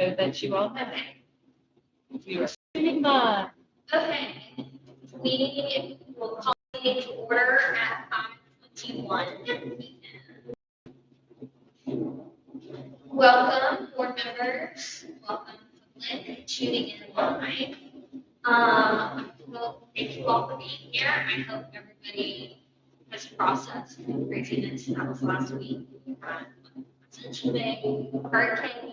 so that you all know. We are sitting by. Okay, we will call the meeting to order at 5:21. Welcome, board members. Welcome, public, tuning in live. Well, thank you all for being here. I hope everybody has processed the craziness that was last week. Presidential Day, hurricane,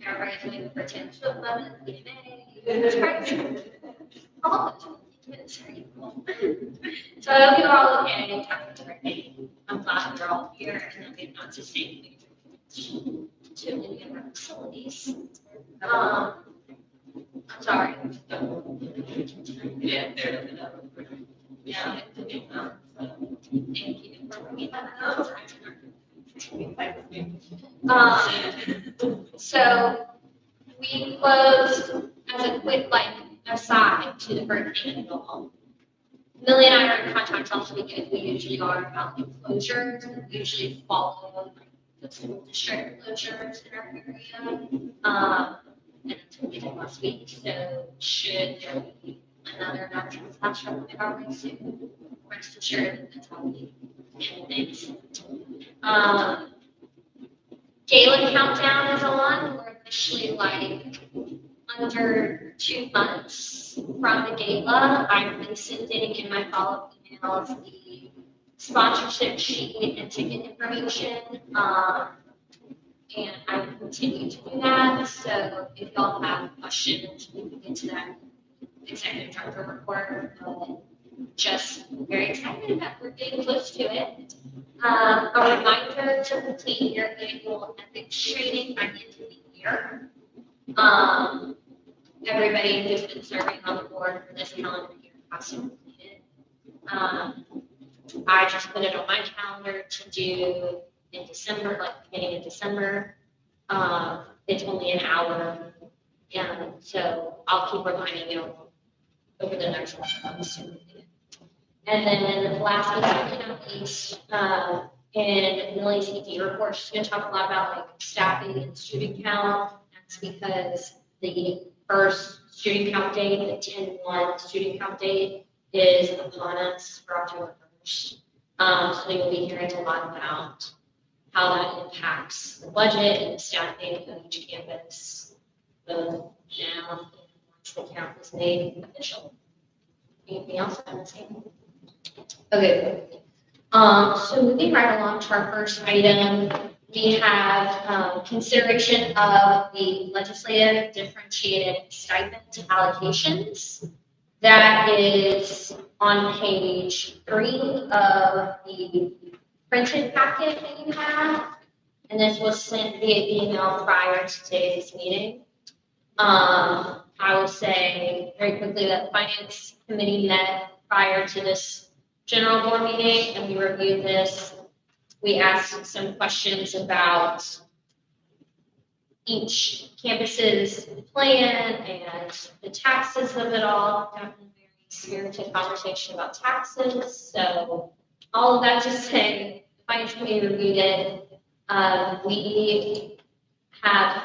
everybody's waiting for 10 to 11, DNA. All of it. It's very cool. So I hope you're all okay. I'm glad you're all here and that we've not sustained to any of our facilities. I'm sorry. Yeah, Yeah. Thank you for bringing that up. So we closed as a quick aside to the hurricane and go home. Millie and I are in contact also because we usually are about the closures and we usually follow the school district closures in our area. And that's what we did last week. So should there be another natural disaster in our way soon, rest assured that that's how we do things. Gala countdown is on. We're officially under 2 months from the gala. I've been sending in my follow-up emails the sponsorship sheet and ticket information. And I will continue to do that. So if y'all have questions, we can get to that executive director report. Just very excited that we're getting close to it. A reminder to complete your annual ethics training by the end of the year. Everybody who's been serving on the board for this calendar year has to complete it. I just put it on my calendar to do in December, beginning of December. It's only an hour, and so I'll keep reminding you over the next months. And then last but certainly not least, in Millie's ED report, she's going to talk a lot about staffing and student count. That's because the first student count date, the 10/1 student count date, is upon us for October 1st. So you'll be hearing a lot about how that impacts the budget and the staffing of each campus, both now and once the count is made official. Anything else I would say? Okay. So moving right along to our first item, we have consideration of the legislative differentiated stipend allocations. That is on page 3 of the printed packet that you have. And this was sent via email prior to today's meeting. I will say very quickly that the Finance Committee met prior to this general board meeting and we reviewed this. We asked some questions about each campus's plan and the taxes of it all. Definitely very spirited conversation about taxes. So all of that to say, the Finance Committee reviewed it. We have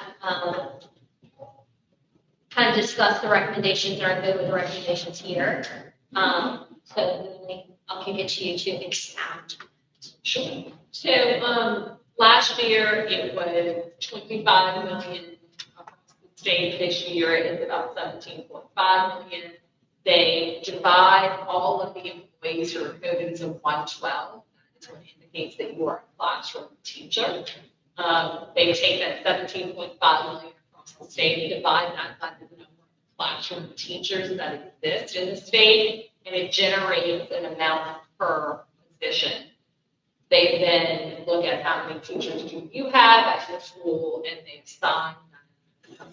kind of discussed the recommendations and are good with the recommendations here. So I'll kick it to you to expound. Sure. So last year it was 25 million across the state. This year it's about 17.5 million. They divide all of the employees who are coded as a 112. That's what indicates that you are a classroom teacher. They take that 17.5 million across the state, divide that by the number of classroom teachers that exist in the state, and it generates an amount per position. They then look at how many teachers do you have at your school, and they assign that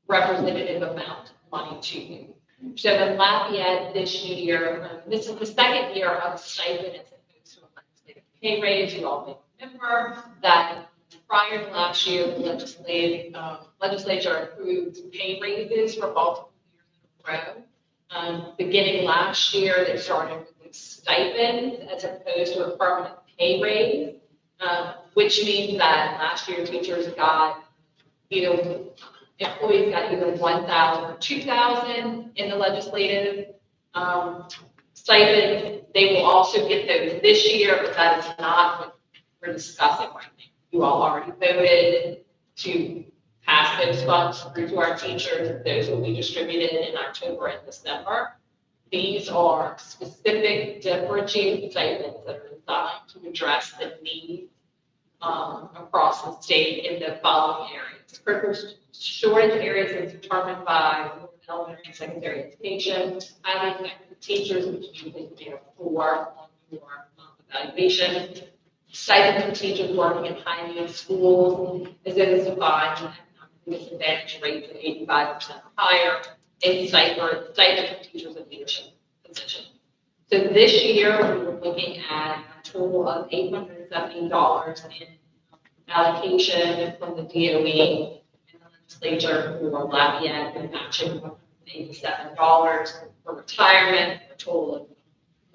representative amount of money to you. So in Lafayette this year, this is the second year of stipend as opposed to a legislative pay raise. You all may remember that prior to last year, the legislature approved pay raises for multiple years in a row. Beginning last year, they started with stipends as opposed to a permanent pay raise, which means that last year teachers got employees got either 1,000 or 2,000 in the legislative stipend. They will also get those this year, but that is not what we're discussing right now. You all already voted to pass those funds through to our teachers. Those will be distributed in October and December. These are specific differentiated stipends that are designed to address the needs across the state in the following areas. Critical shortage areas is determined by elementary and secondary education, highly connected teachers, which you think there are 4 on your evaluation. Stipend for teachers working in high-need schools is defined in economically disadvantaged rates of 85% or higher, and stipend for teachers in leadership positions. So this year, we were looking at a total of $870 in allocation from the DOE and the legislature for Lafayette and matching $87 for retirement, a total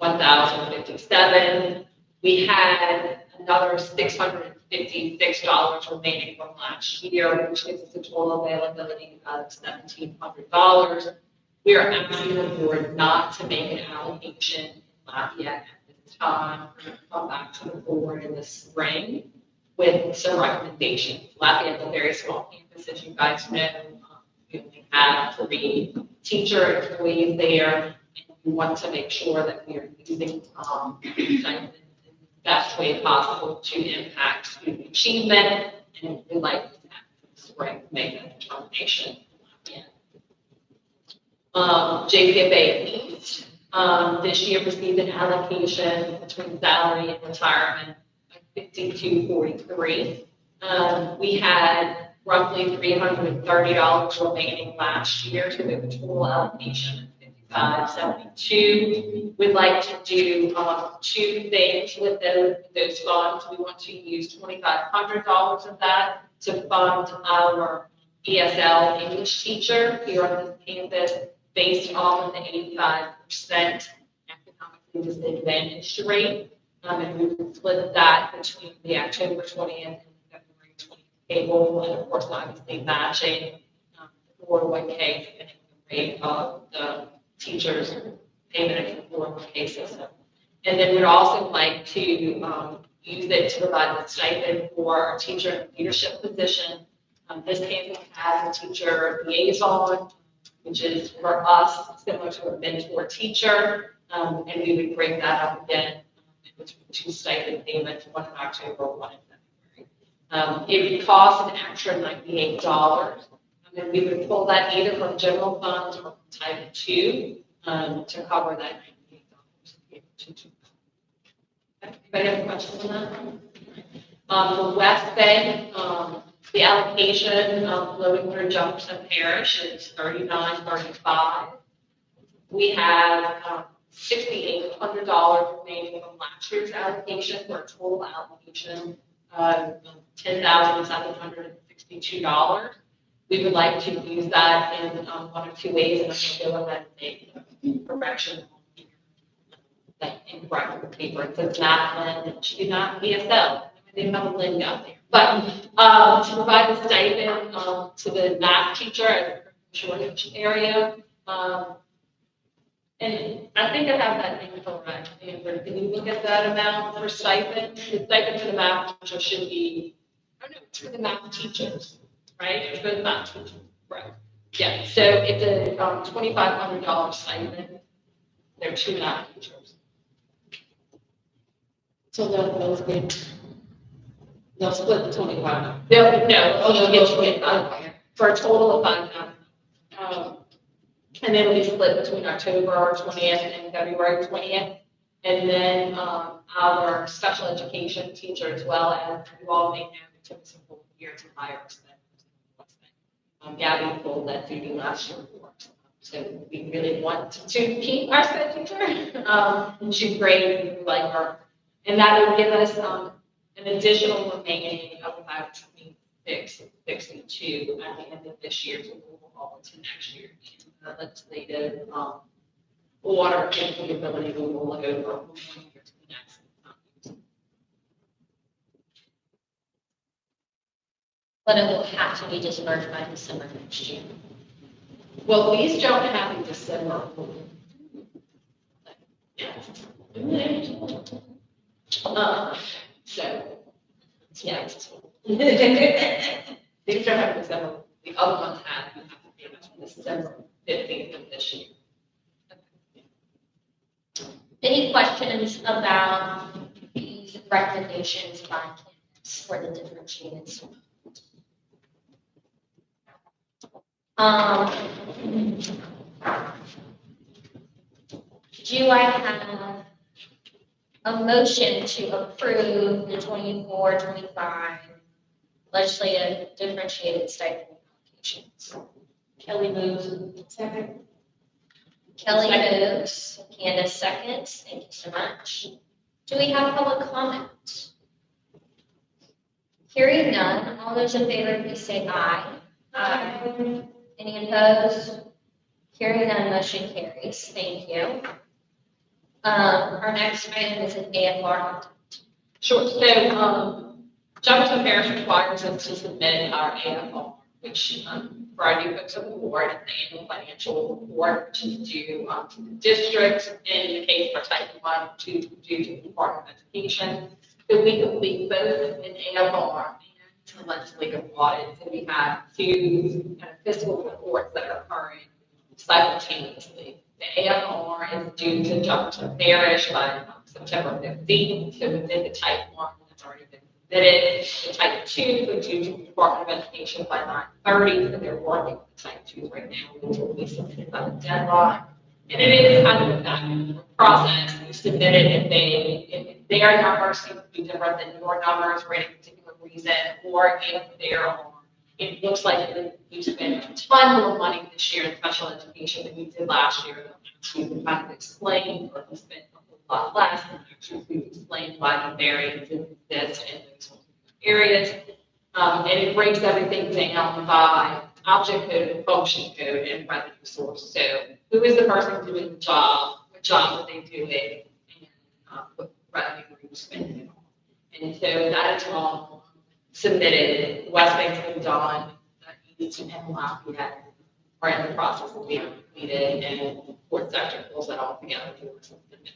of $1,057. We had another $656 remaining from last year, which gives us a total availability of $1,700. We are asking the board not to make an allocation in Lafayette at this time. We're going to come back to the board in the spring with some recommendations. Lafayette is a very small campus, as you guys know. We only have 3 teacher employees there, and we want to make sure that we are using stipends best way possible to impact student achievement, and we'd like to have make that determination. JCFA East this year received an allocation between salary and retirement of $52.43. We had roughly $330 remaining last year to the total allocation of $55.72. We'd like to do 2 things with those funds. We want to use $2,500 of that to fund our ESL English teacher here on this campus based off of the 85% economically disadvantaged rate. And we would split that between the October 20th and February 20th table, and of course, obviously matching the 401k depending on the rate of the teachers' payment in the 401k system. And then we'd also like to use it to provide a stipend for our teacher leadership position. This campus has a teacher liaison, which is for us similar to a mentor teacher, and we would bring that up again between 2 stipend payments, one in October, one in February. It would cost an extra $98, and we would pull that either from general funds or from Title II to cover that $98. Anybody have questions on that? The West Bank, the allocation flowing through Jefferson Parish is $39.35. We have $6,800 remaining from last year's allocation for a total allocation of $10,762. We would like to use that in 1 or 2 ways, and I'm going to go ahead and make a correction that incorrect with the paper. It says not Lynn, it should be not ESL. They have a Lynn out there. But to provide the stipend to the math teacher at the shortage area, and I think I have that incorrect. Amber, can you look at that amount for stipend? The stipend to the math teacher should be, I don't know, it's for the math teachers, right? It's for the math teachers, right? Yeah, so it's a $2,500 stipend. There are 2 math teachers. So those good. They'll split the 25. They'll get 25 for a total of 5,000. And then it'll be split between October 20th and February 20th. And then our special education teacher, as well as you all may know, it took us a whole year to hire Gabby pulled that duty last year for us. So we really want to keep our sped teacher. And she's great, we like her. And that would give us an additional remaining of about 2662 at the end of this year to move all into next year. And the legislative order and the ability to roll it over from 1 year to the next. but it will have to be dispersed by December next year. Well, these don't have in December. So, yeah. These don't have in December, the other ones have, you have to pay them December 15th of this year. Any questions about these recommendations by candidates for the differentiated student? Do I have a motion to approve the 24-25 legislative differentiated stipend applications? Kelly moves. Second. Kelly moves, Candace seconds, thank you so much. Do we have public comment? Hearing none, all those in favor, please say aye. Aye. Any opposed? Hearing none, motion carries, thank you. Our next item is an AFR. Sure, so, Jefferson Parish requires us to submit our AFR, which, for our new folks on the board, the annual financial report, which is due, to the district in the case for type 1, due to the Department of Education. So we complete both an AFR and a legislative audit. So we have two kind of fiscal reports that are occurring simultaneously. The AFR is due to Jefferson Parish by September 15th. So within the type 1 that's already been submitted. The type 2 is due to the Department of Education by 9:30. So they're working with the type 2 right now, which will be submitted by the deadline. And it is kind of a back and forth process. You submit it if their numbers seem to be different than your numbers for any particular reason, or it looks like you spent a ton more money this year in special education than you did last year. You can kind of explain, or you spent a whole lot less, and actually you explain why the variances exist in those areas. And it breaks everything down by object code and function code and revenue source. So who is the person doing the job? What job are they doing? And what revenue are you spending on? And so that is all submitted. West Bank's been done. East and Lafayette are in the process of being completed, and fourth sector pulls that all together to submit.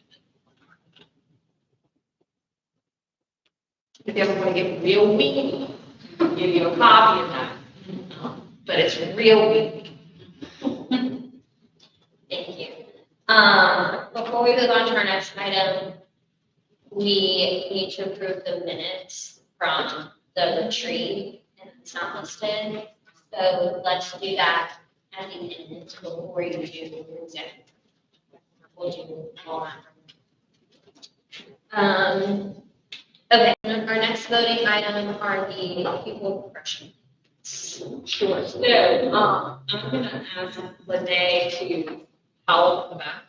If you ever want to get real weak, I'll give you a copy of that. But it's real weak. Thank you. Before we move on to our next item, we need to approve the minutes from the retreat, and it's not listed. So let's do that at the end before we do the executive. We'll do all that. Okay, our next voting item are the pupil progression. Sure. So, I'm gonna ask Lene to help with that.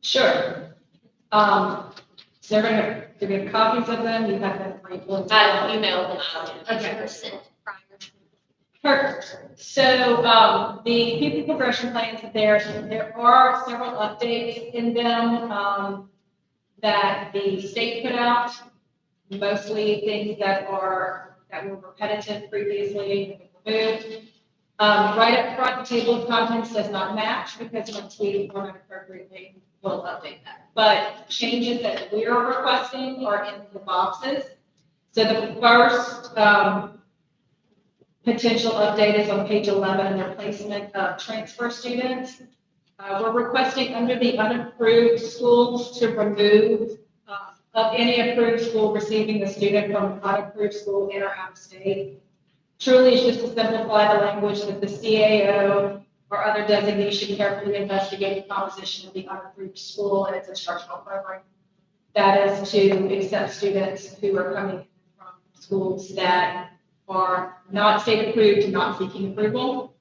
Sure. So they're gonna give copies of them, you have them for equal. I emailed them out. Okay. Sent prior. Perfect. So, the pupil progression plans are there, so there are several updates in them, that the state put out, mostly things that were repetitive previously, removed. Right up front, the table of contents does not match because once we format appropriately, we'll update that. But changes that we're requesting are in the boxes. So the first potential update is on page 11, the replacement of transfer students. We're requesting under the unapproved schools to remove of any approved school receiving a student from an unapproved school in or out of state. Truly, it's just to simplify the language that the CAO or other designee should carefully investigate the composition of the unapproved school and its instructional program. That is to accept students who are coming from schools that are not state approved, not seeking approval.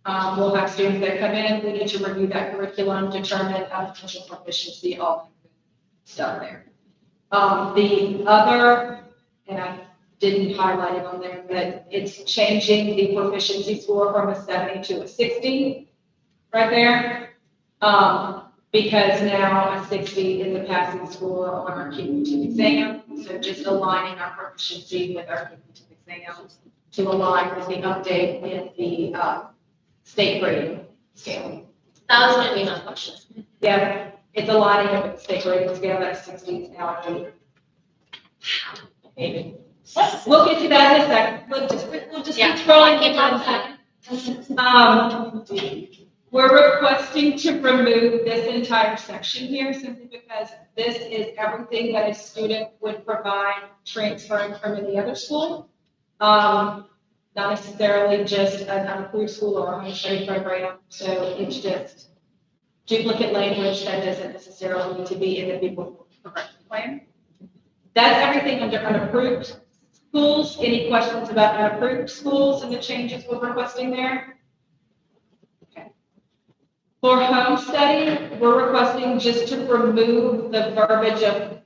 We'll have students that come in, we need to review that curriculum, determine potential proficiency, all stuff there. The other, and I didn't highlight it on there, but it's changing the proficiency score from a 70 to a 60 right there. Because now a 60 is a passing score on our Q2 exam. So just aligning our proficiency with our cumulative exams to align with the update in the state grading scale. That was gonna be my question. Yeah, it's aligning it with the state grading scale, that's 60 now. We'll get to that in a second. We'll just Yeah, keep scrolling. keep for on a second. We're requesting to remove this entire section here simply because this is everything that a student would provide transferring from any other school. Not necessarily just an unapproved school or a home study program. So it's just duplicate language that doesn't necessarily need to be in the people correction plan. That's everything under unapproved schools. Any questions about unapproved schools and the changes we're requesting there? Okay. For home study, we're requesting just to remove the verbiage of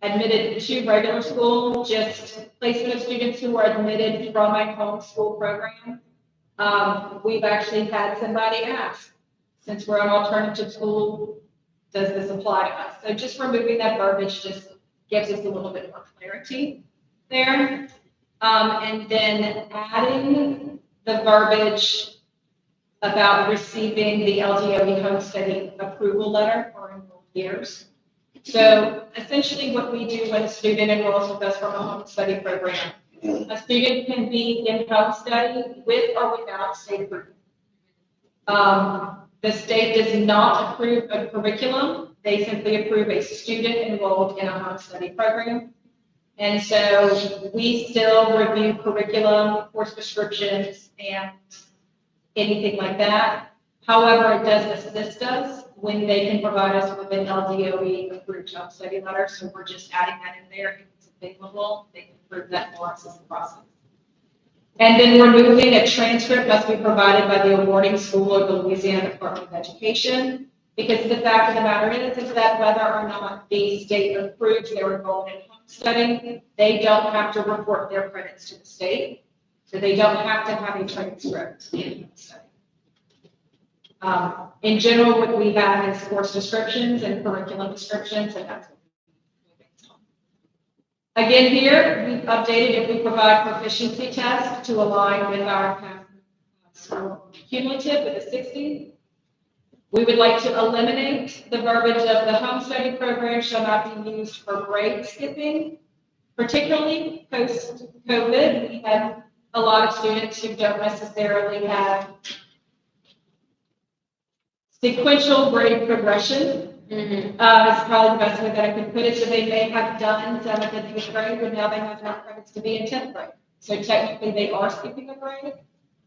admitted to regular school, just placement of students who are admitted from a homeschool program. We've actually had somebody ask, since we're an alternative school, does this apply to us? So just removing that verbiage just gives us a little bit more clarity there. And then adding the verbiage about receiving the LDOE home study approval letter for enrolled years. So essentially what we do when a student enrolls with us from a home study program, a student can be in home study with or without state approval. The state does not approve a curriculum. They simply approve a student enrolled in a home study program. And so we still review curriculum, course descriptions, and anything like that. However, it does assist us when they can provide us with an LDOE approved home study letter. So we're just adding that in there. If it's available, they can approve that for us as the process. And then removing a transcript must be provided by the awarding school or the Louisiana Department of Education. Because the fact of the matter is that whether or not the state approves their enrollment in home study, they don't have to report their credits to the state. So they don't have to have a transcript in home study. In general, what we have is course descriptions and curriculum descriptions, and that's what we're based on. Again, here, we've updated if we provide proficiency tests to align with our school cumulative with a 60. We would like to eliminate the verbiage of the home study program shall not be used for grade skipping, particularly post-COVID. We have a lot of students who don't necessarily have sequential grade progression. Is probably the best way that I can put it. So they may have done 7th and 8th grade, but now they have enough credits to be in 10th grade. So technically they are skipping a grade,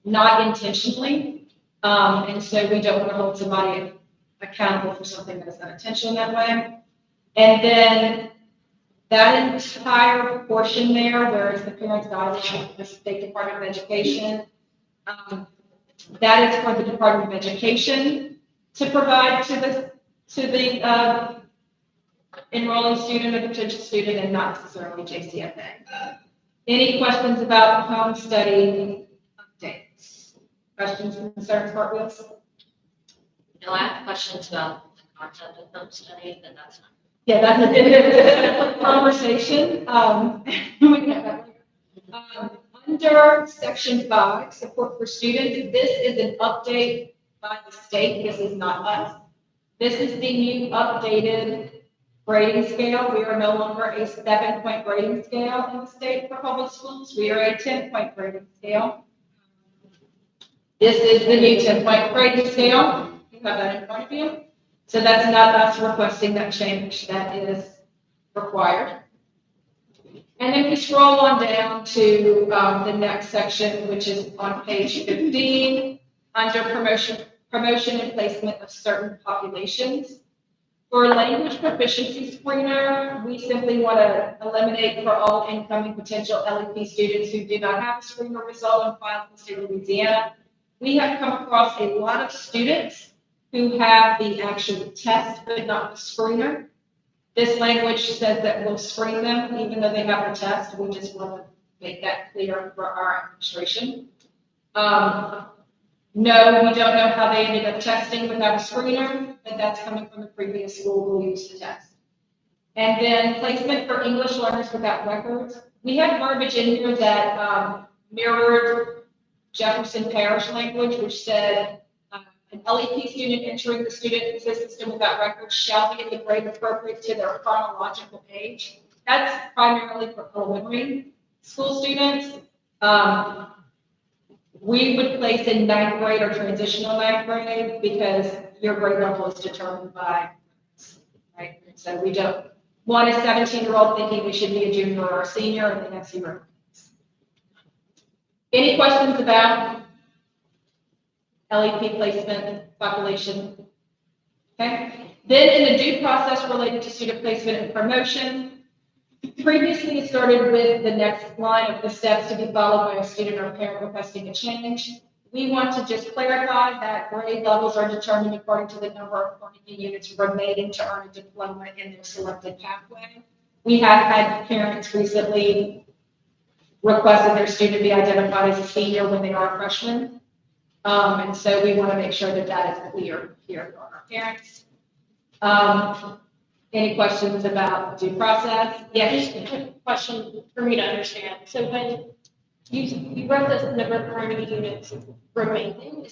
not intentionally. And so we don't want to hold somebody accountable for something that is unintentional in that way. And then that entire portion there, where it's the parents' guidelines with the State Department of Education, that is for the Department of Education to provide to the enrolling student or potential student, and not necessarily JCFA. Any questions about home study updates? Questions, concerns, cartwheels? No, I have questions about the concept of home study, but that's not. Yeah, that's a different conversation. We can have that later. Under section 5, support for students, this is an update by the state. This is not us. This is the new updated grading scale. We are no longer a 7-point grading scale in the state for public schools. We are a 10-point grading scale. This is the new 10-point grading scale. You have that in front of you. So that's not us requesting that change. That is required. And then we scroll on down to the next section, which is on page 15, under promotion and placement of certain populations. For language proficiency screener, we simply want to eliminate for all incoming potential LEP students who do not have a screener result on file in the state of Louisiana. We have come across a lot of students who have the actual test, but not the screener. This language says that we'll screen them even though they have the test. We just want to make that clear for our administration. No, we don't know how they ended up testing without a screener, but that's coming from the previous school who used the test. And then placement for English learners without records. We have verbiage in here that mirrored Jefferson Parish language, which said an LEP student entering the student system without records shall be at the grade appropriate to their chronological age. That's primarily for elementary school students. We would place in ninth grade or transitional ninth grade because your grade level is determined by, right? So we don't want a 17-year-old thinking we should be a junior or a senior and they have 0. Any questions about LEP placement population? Okay. Then in the due process related to student placement and promotion, previously it started with the next line of the steps to be followed by a student or parent requesting a change. We want to just clarify that grade levels are determined according to the number of Carnegie units remaining to earn a diploma in their selected pathway. We have had parents recently requested their student be identified as a senior when they are a freshman. And so we want to make sure that that is clear here for our parents. Any questions about due process? Yes, just a question for me to understand. So when you wrote this number of Carnegie units remaining,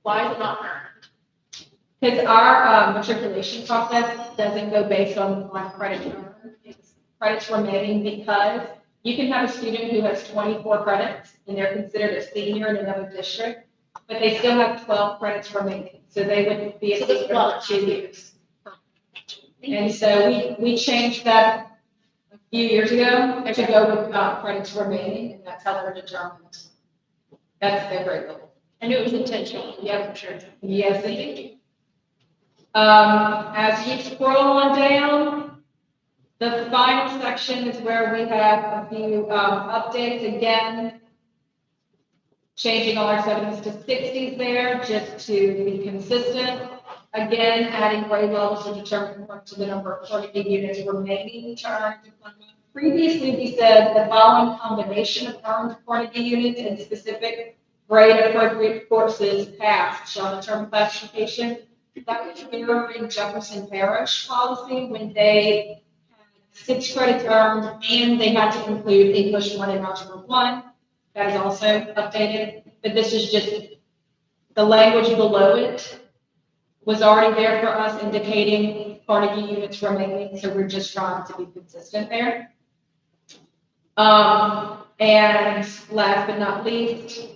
why is it not earned? Because our matriculation process doesn't go based on credit earned. It's credits remaining because you can have a student who has 24 credits and they're considered a senior in another district, but they still have 12 credits remaining. So they would be a So the senior for 12. 2 years. And so we changed that a few years ago to go with credits remaining, and that's how they're determined. That's their grade level. I knew it was intentional. Yeah, for sure. Yes, indeed. As you scroll on down, the final section is where we have a few updates again. Changing all our 70s to 60s there, just to be consistent. Again, adding grade levels to determine according to the number of Carnegie units remaining to earn a diploma. Previously, we said the following combination of earned Carnegie units and specific grade appropriate courses passed shall determine classification. That was mirroring Jefferson Parish policy when they had 6 credits earned and they had to include English 1 and Algebra 1. That is also updated, but this is just the language below it was already there for us indicating Carnegie units remaining, so we're just trying to be consistent there. And last but not least,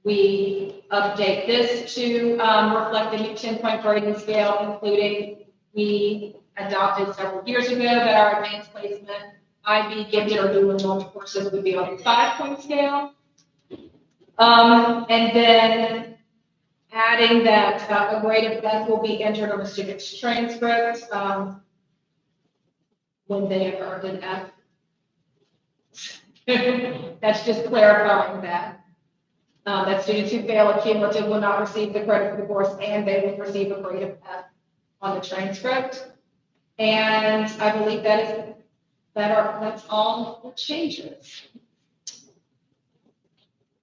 we update this to reflect the new 10-point grading scale, including we adopted several years ago that our advanced placement, IB, gifted, or dual enrollment courses would be on a 5-point scale. And then adding that a grade of F will be entered on a student's transcript when they have earned an F. That's just clarifying that. That students who fail a cumulative will not receive the credit for the course and they will receive a grade of F on the transcript. And I believe that's all the changes.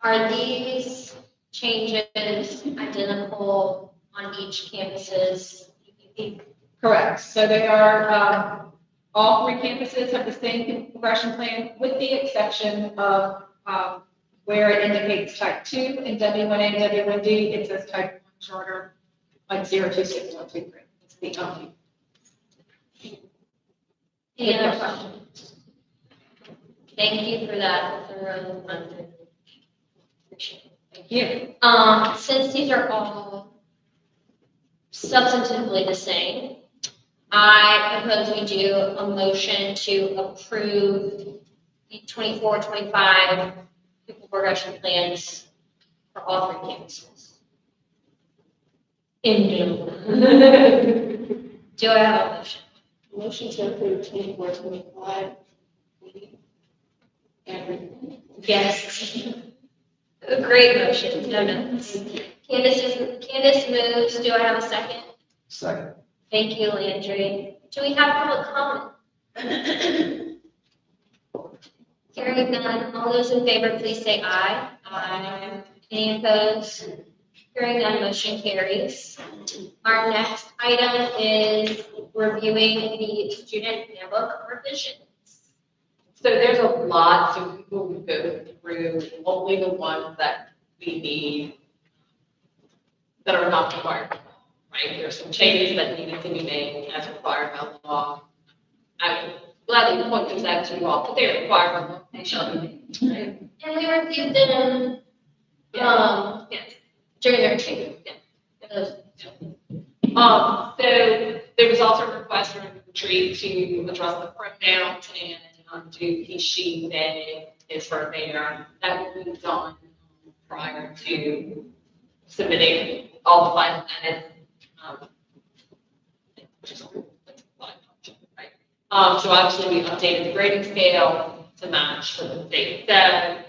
Are these changes identical on each campuses? Correct. So they are, all 3 campuses have the same progression plan with the exception of where it indicates type 2 in W1A and W1D, it says type 1 charter, like 026123. It's the only. Any other questions? Thank you for that thorough run-through. Appreciate it. Thank you. Since these are all substantively the same, I propose we do a motion to approve the 24-25 pupil progression plans for all 3 campuses. Do I have a motion? Motion to approve 24-25. Everything. Yes. A great motion. No. Candace moves. Do I have a second? Second. Thank you, Landry. Do we have public comment? Hearing none, all those in favor, please say aye. Aye. Any opposed? Hearing none, motion carries. Our next item is reviewing the student handbook revisions. So there's a lot, so we will go through only the ones that we need that are not required, right? There's some changes that needed to be made as required by law. I would gladly point those out to you all, but they're required by law, they shall be made, right? And we reviewed them, Yes. during their training. So there was also a request from the retreat to address the pronouns and do he, she, they, his, her, their. That will be done prior to submitting all the final edits. Which is right? So obviously we updated the grading scale to match what the state said.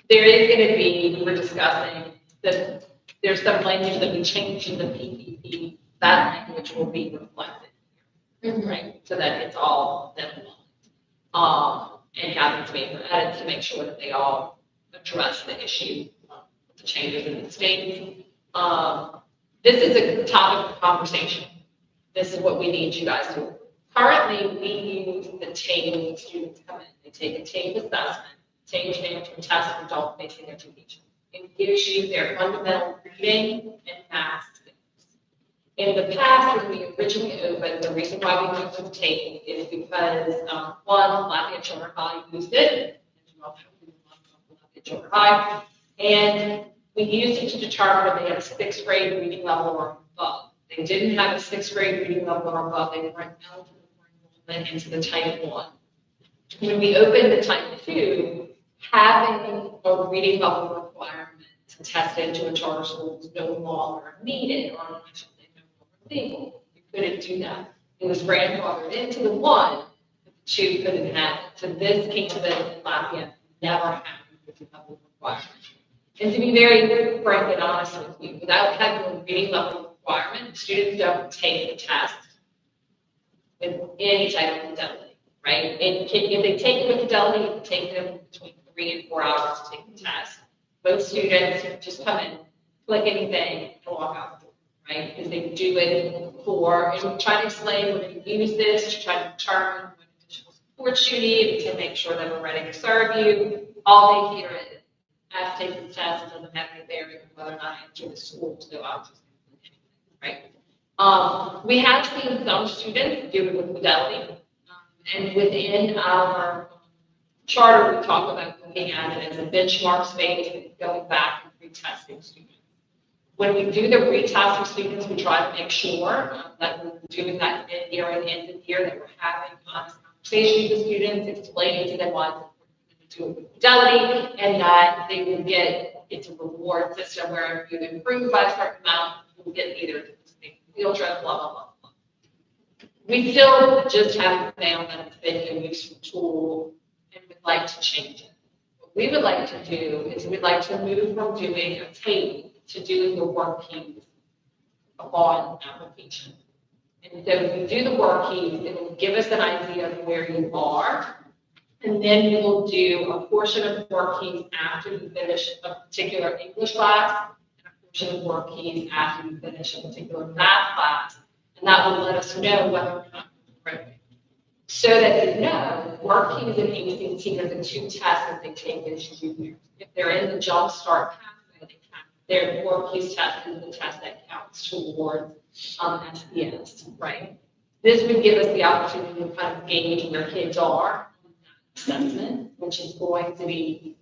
There is going to be, we're discussing that there's some language that we changed in the PPP. That language will be reflected, right? So that it's all them. And Catherine's made her edits to make sure that they all address the issue, the changes in the state. This is a topic of conversation. This is what we need you guys to do. Currently, we use the TABE when students come in. They take a TABE assessment. TABE stands for Test of Adult Basic Education. It gives you their fundamental reading and math skills. In the past, when we originally opened, the reason why we went with TABE is because, one, Lafayette Charter High used it. As you all know, Lafayette Charter High. And we used it to determine if they had a sixth grade reading level or above. They didn't have a sixth grade reading level or above. They weren't eligible for enrollment into the Type 1. When we opened the Type 2, having a reading level requirement to test into a charter school was no longer needed, or I should say no longer legal. You couldn't do that. It was grandfathered into the 1, but the 2 couldn't have it. So this came to the Lafayette never had a reading level requirement. And to be very frank and honest with you, without having a reading level requirement, students don't take the test with any type of fidelity, right? And if they take it with fidelity, it take them between 3 and 4 hours to take the test. Most students just come in, click anything, and walk out the door, right? Because they do it for, and we try to explain we're going to use this to try to determine what additional support you need to make sure that we're ready to serve you. All they hear is, as taking the test, it doesn't have any bearing on whether or not I enter the school to go out to right? We have seen some students do it with fidelity, and within our charter, we talk about looking at it as a benchmark space and going back and retesting students. When we do the retest with students, we try to make sure that we're doing that mid-year and end of year, that we're having honest conversations with students, explaining to them why it's important to do it with fidelity, and that they will get, it's a reward system where if you improve by a certain amount, you'll get either field trip, blah, blah, blah, blah. We still just haven't found that it's been a useful tool, and we'd like to change it. What we would like to do is we'd like to move from doing a tape to doing the worksheets on application. And so when we do the worksheets, it will give us an idea of where you are, and then we will do a portion of worksheets after you finish a particular English class, of worksheets after you finish a particular math class, and that will let us know whether or not we're ready. So that you know, worksheets and ACT are the 2 tests that they take as juniors. If they're in the Jump Start pathway, their worksheets test is the test that counts towards SPS, right? This would give us the opportunity to kind of gauge where kids are on that assessment, which is going to be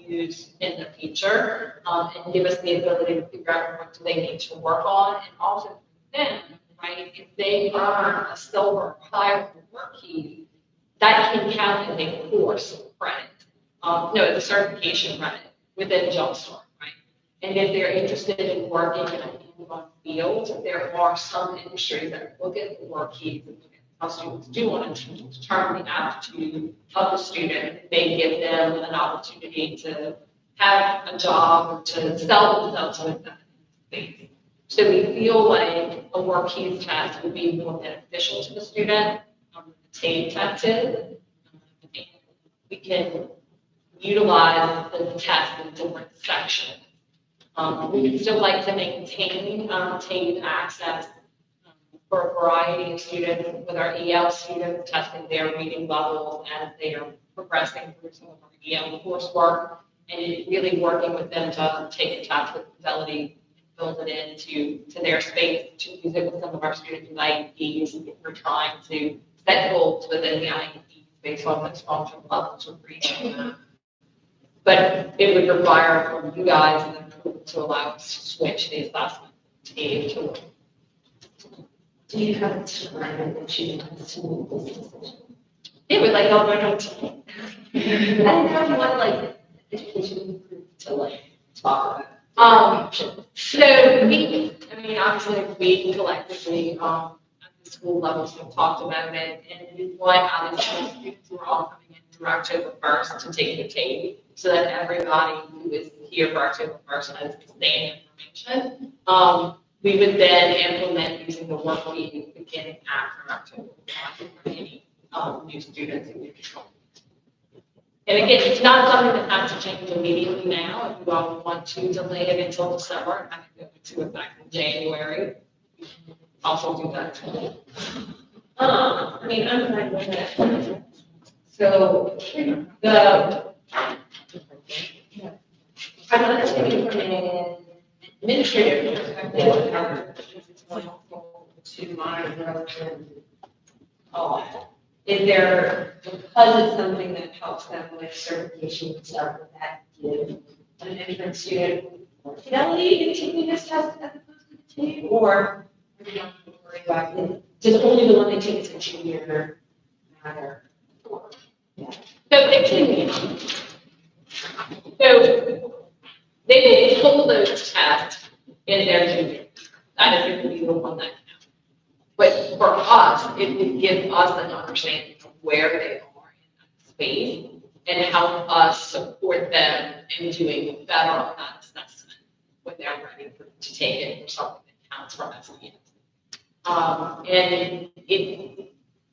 used in the future, and give us the ability to figure out what do they need to work on, and also then, right, if they earn a silver or higher worksheet, that can count as a course credit, no, the certification credit within Jumpstart, right? And if they're interested in working in a hands-on field, there are some industries that look at the worksheets and how students do want to determine the aptitude of the student. They give them an opportunity to have a job or to sell themselves with that space. So we feel like a worksheet test would be more beneficial to the student. The TABE test is. We can utilize the test in different sections We would still like to maintain, TAVE access for a variety of students, with our EL students testing their reading levels as they are progressing through some of our EL coursework, and really working with them to take the test with Fidelity, build it into their space, to use it with some of our students with IEPs. We're trying to set goals within the IEP based on those functional levels of reading. But it would require from you guys an approval to allow us to switch the assessment to TAVE to. Do you have a timeline that you want to move this decision? It would like all my notes. I didn't know you wanted like education group to like talk about. So we, I mean, obviously we collectively, at the school levels have talked about it, and we want obviously students who are all coming in through October 1st to take the TAVE, so that everybody who is here for October 1st has the same information. We would then implement using the worksheet beginning after October for any new students in your control. And again, it's not something that has to change immediately now. If you all want to delay it until December and have it go into effect in January, we can also do that as well. I mean, I'm fine with that. So the, I'm understanding from an administrative perspective, it's helpful to monitor and Is there, because it's something that helps them with certification and stuff, would that give an entrance student more fidelity in taking this test as opposed to the TAVE? Or are we not worry about it? Does only the one they take as a junior matter? so they can, so they will pull those tests in their junior. That is going to be the one that counts. But for us, it would give us an understanding of where they are in that space and help us support them in doing better on that assessment when they're ready to take it for something that counts from SPS. And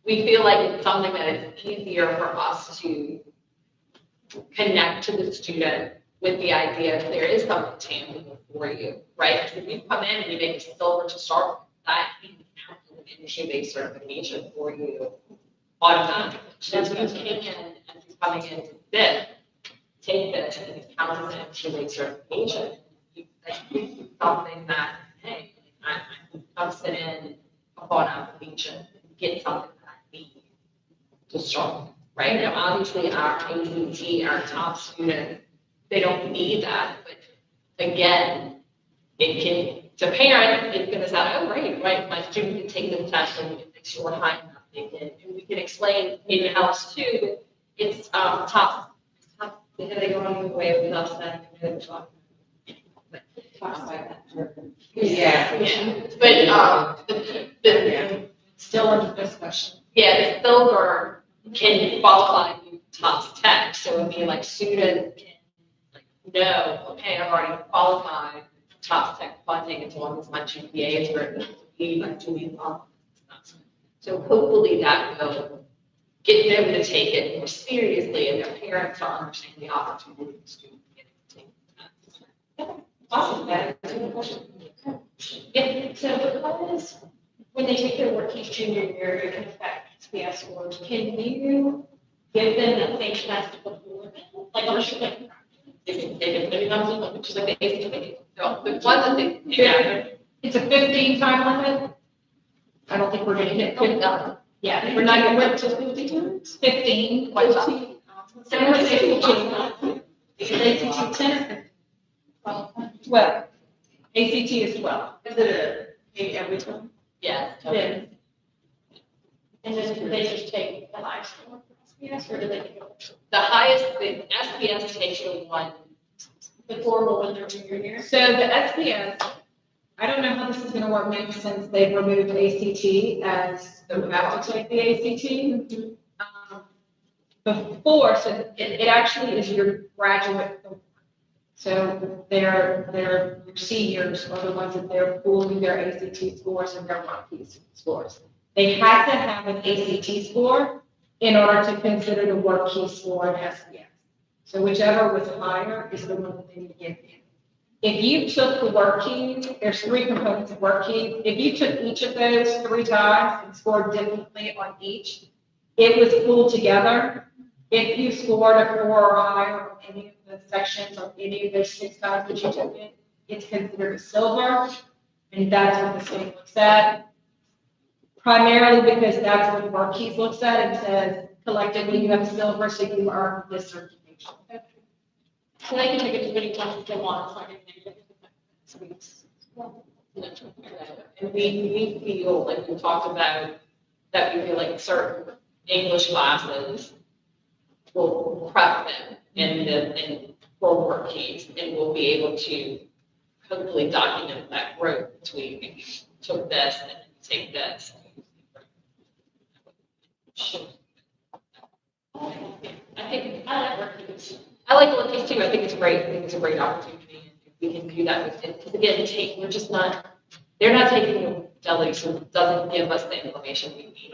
we feel like it's something that is easier for us to connect to the student with the idea that there is something tangible for you, right? Because if you come in and you make a silver to start with, that can count as an industry-based certification for you automatically. So if you came in and you're coming in to this, take this and it counts as an industry-based certification, that's something that, hey, I can come sit in upon application and get something that I need to start, right? Now, obviously, our ACT, our top students, they don't need that, but again, it can, to parent, it's gonna sound, oh, great, right, my student can take the test and if they score high enough, they can, and we can explain in-house too, it's, tough, they go on the way with us, then, Yeah. but, Still under discussion. yeah, the silver can qualify you for TOPS tech, so it'd be like students can like know, okay, I've already qualified for TOPS tech funding as long as my GPA is where it needs to be, like doing assessment. So hopefully that will get them to take it more seriously and their parents to understand the opportunities to get it to take the test. Awesome, that answers the question. Yeah, so because when they take their work each junior year, it can affect SPS scores, can you give them that same test before then? Like, unless you're like, They can take it, maybe not, which is like the ACT. So the one that they, yeah, It's a 15 time limit. I don't think we're gonna hit 15. yeah, We're not gonna work hit to 50 times? 15. Quite well. 15. Similar to ACT 10 or 12. ACT is 12. Is it a every time? yeah. Yeah. And then do they just take the highest score for SPS, or do they take The highest, the SPS takes the one. the formal when they're junior year? So the SPS, I don't know how this is gonna work now since they've removed ACT as you have to take the ACT. Before, so it actually is your graduate. So their seniors are the ones that they're pooling their ACT scores and their work scores. They had to have an ACT score in order to consider the work key score in SPS. So whichever was higher is the one that they would give in. If you took the worksheet, there's 3 components of worksheet. If you took each of those 3 times and scored differently on each, it was pulled together. If you scored a 4 or higher on any of the sections or any of those 6 times that you took it, it's considered a silver, and that's what the state looks at. Primarily because that's what the worksheet looks at and says collectively you have silver, so you earn this certification. So they can take it to any time they want, it's not even. And we feel, like we talked about, that we feel like certain English classes will prep them in for worksheets, and we'll be able to hopefully document that growth between if you took this and then you take this. I like worksheets too. I think it's great. I think it's a great opportunity. If we can do that with it, because again, we're just not, they're not taking the fidelity, so it doesn't give us the information we need.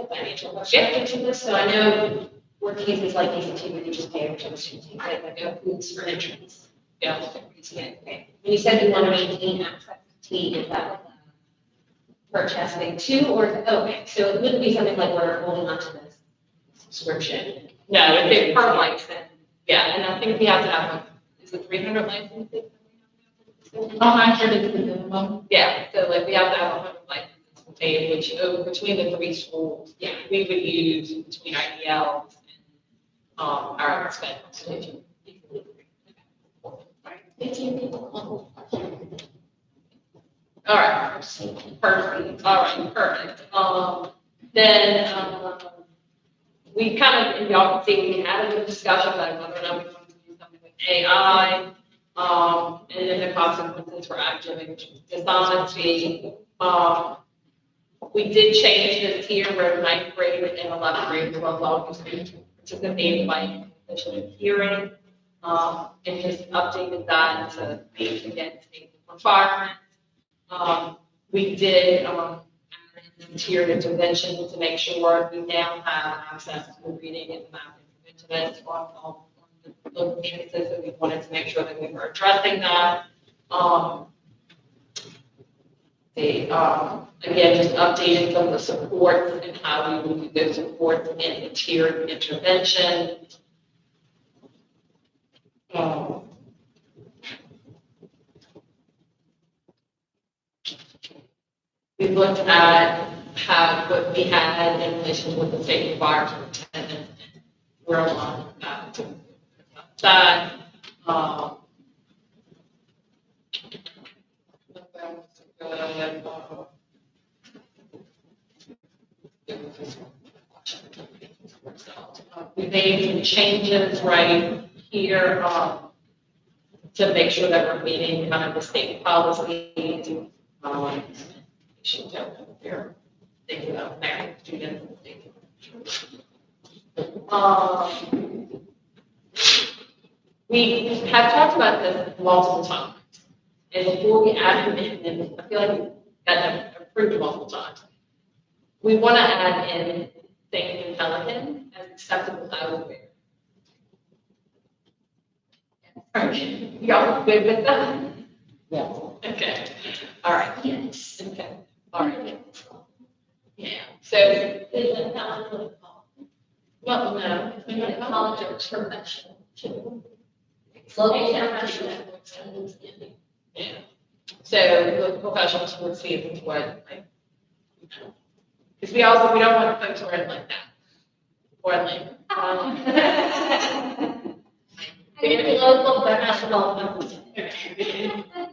Financial question to this, so I know work cases like these two, where you just pay for students, like foods for entrance. Yeah. Okay. When you said you want to maintain access to tea, is that like a purchase thing too, or, okay, so it wouldn't be something like we're holding on to this subscription? No, it's per license. Yeah, and I think we have to have, like, is it 300 licenses? 100 is the minimum. Yeah, so like we have to have 100 licenses paid, which between the 3 schools, yeah, we would use between our ELs and our expense station. 15 people. All right, perfect. All right, perfect. Then we kind of, y'all can see, we had a good discussion about whether or not we want to do something with AI, and then the consequences for academic dishonesty. We did change this tier where 9th grade and 11th grade were allowed to participate by official hearing, and just updated that to meet against state requirements. We did add in tiered intervention to make sure we now have access to the reading and math intervention on all the local campuses, and we wanted to make sure that we were addressing that. Again, just updating some of the supports and how we would do those supports in the tiered intervention. We looked at what we had in relation with the state requirements for attendance. We're along with that. We made some changes right here to make sure that we're meeting kind of the state policies. Should tell them they're thinking about married students. We have talked about this multiple times, and before we add them in, and I feel like we've got them approved multiple times. We want to add in things in Pelican as acceptable outerwear. Y'all good with that? Yeah. Okay, all right. Yes. Okay, all right. Yeah, so, Is it not really called? well, no. It's a college or professional. Local professional. Yeah. So the professionals would see if it's what, like, because we don't want folks wearing like that. Or like. Local professional.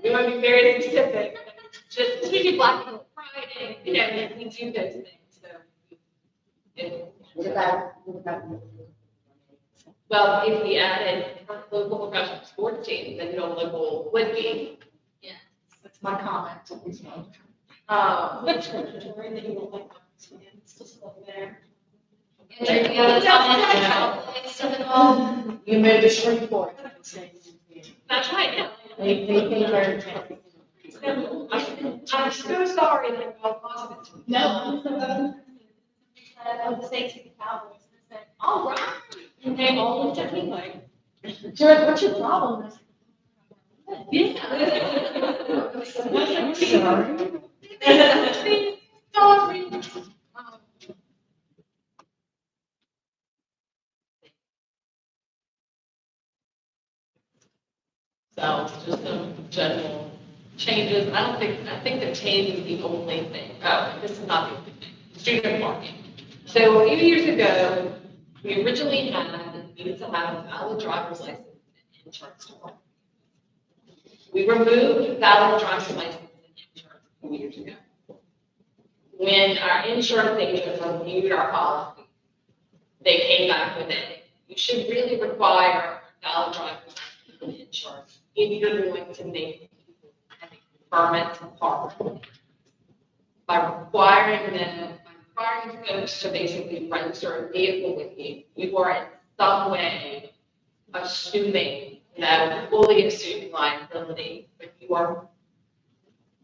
We want to be very specific. Just, we do Black Hill Friday, you know, we do those things, so. Well, if we added local professional sports team, then no local would be. That's my comment. Which category that you would like students to still there? You made a shrink for it. That's right. They think they're. I'm so sorry that I lost it. No. Of the state to the Cowboys, and said, all right. And they all looked at me like, Jared, what's your problem? So just some general changes. I think the change is the only thing. Oh, this is not the only thing. Student parking. So a few years ago, we originally had, needed to have a valid driver's license and insurance to park. We removed valid driver's license and insurance a few years ago. When our insurance agent reviewed our policy, they came back with it. You should really require valid driver's license and insurance if you're going to make permits and park. By requiring folks to basically register a vehicle with you, you are in some way assuming that fully assuming liability, but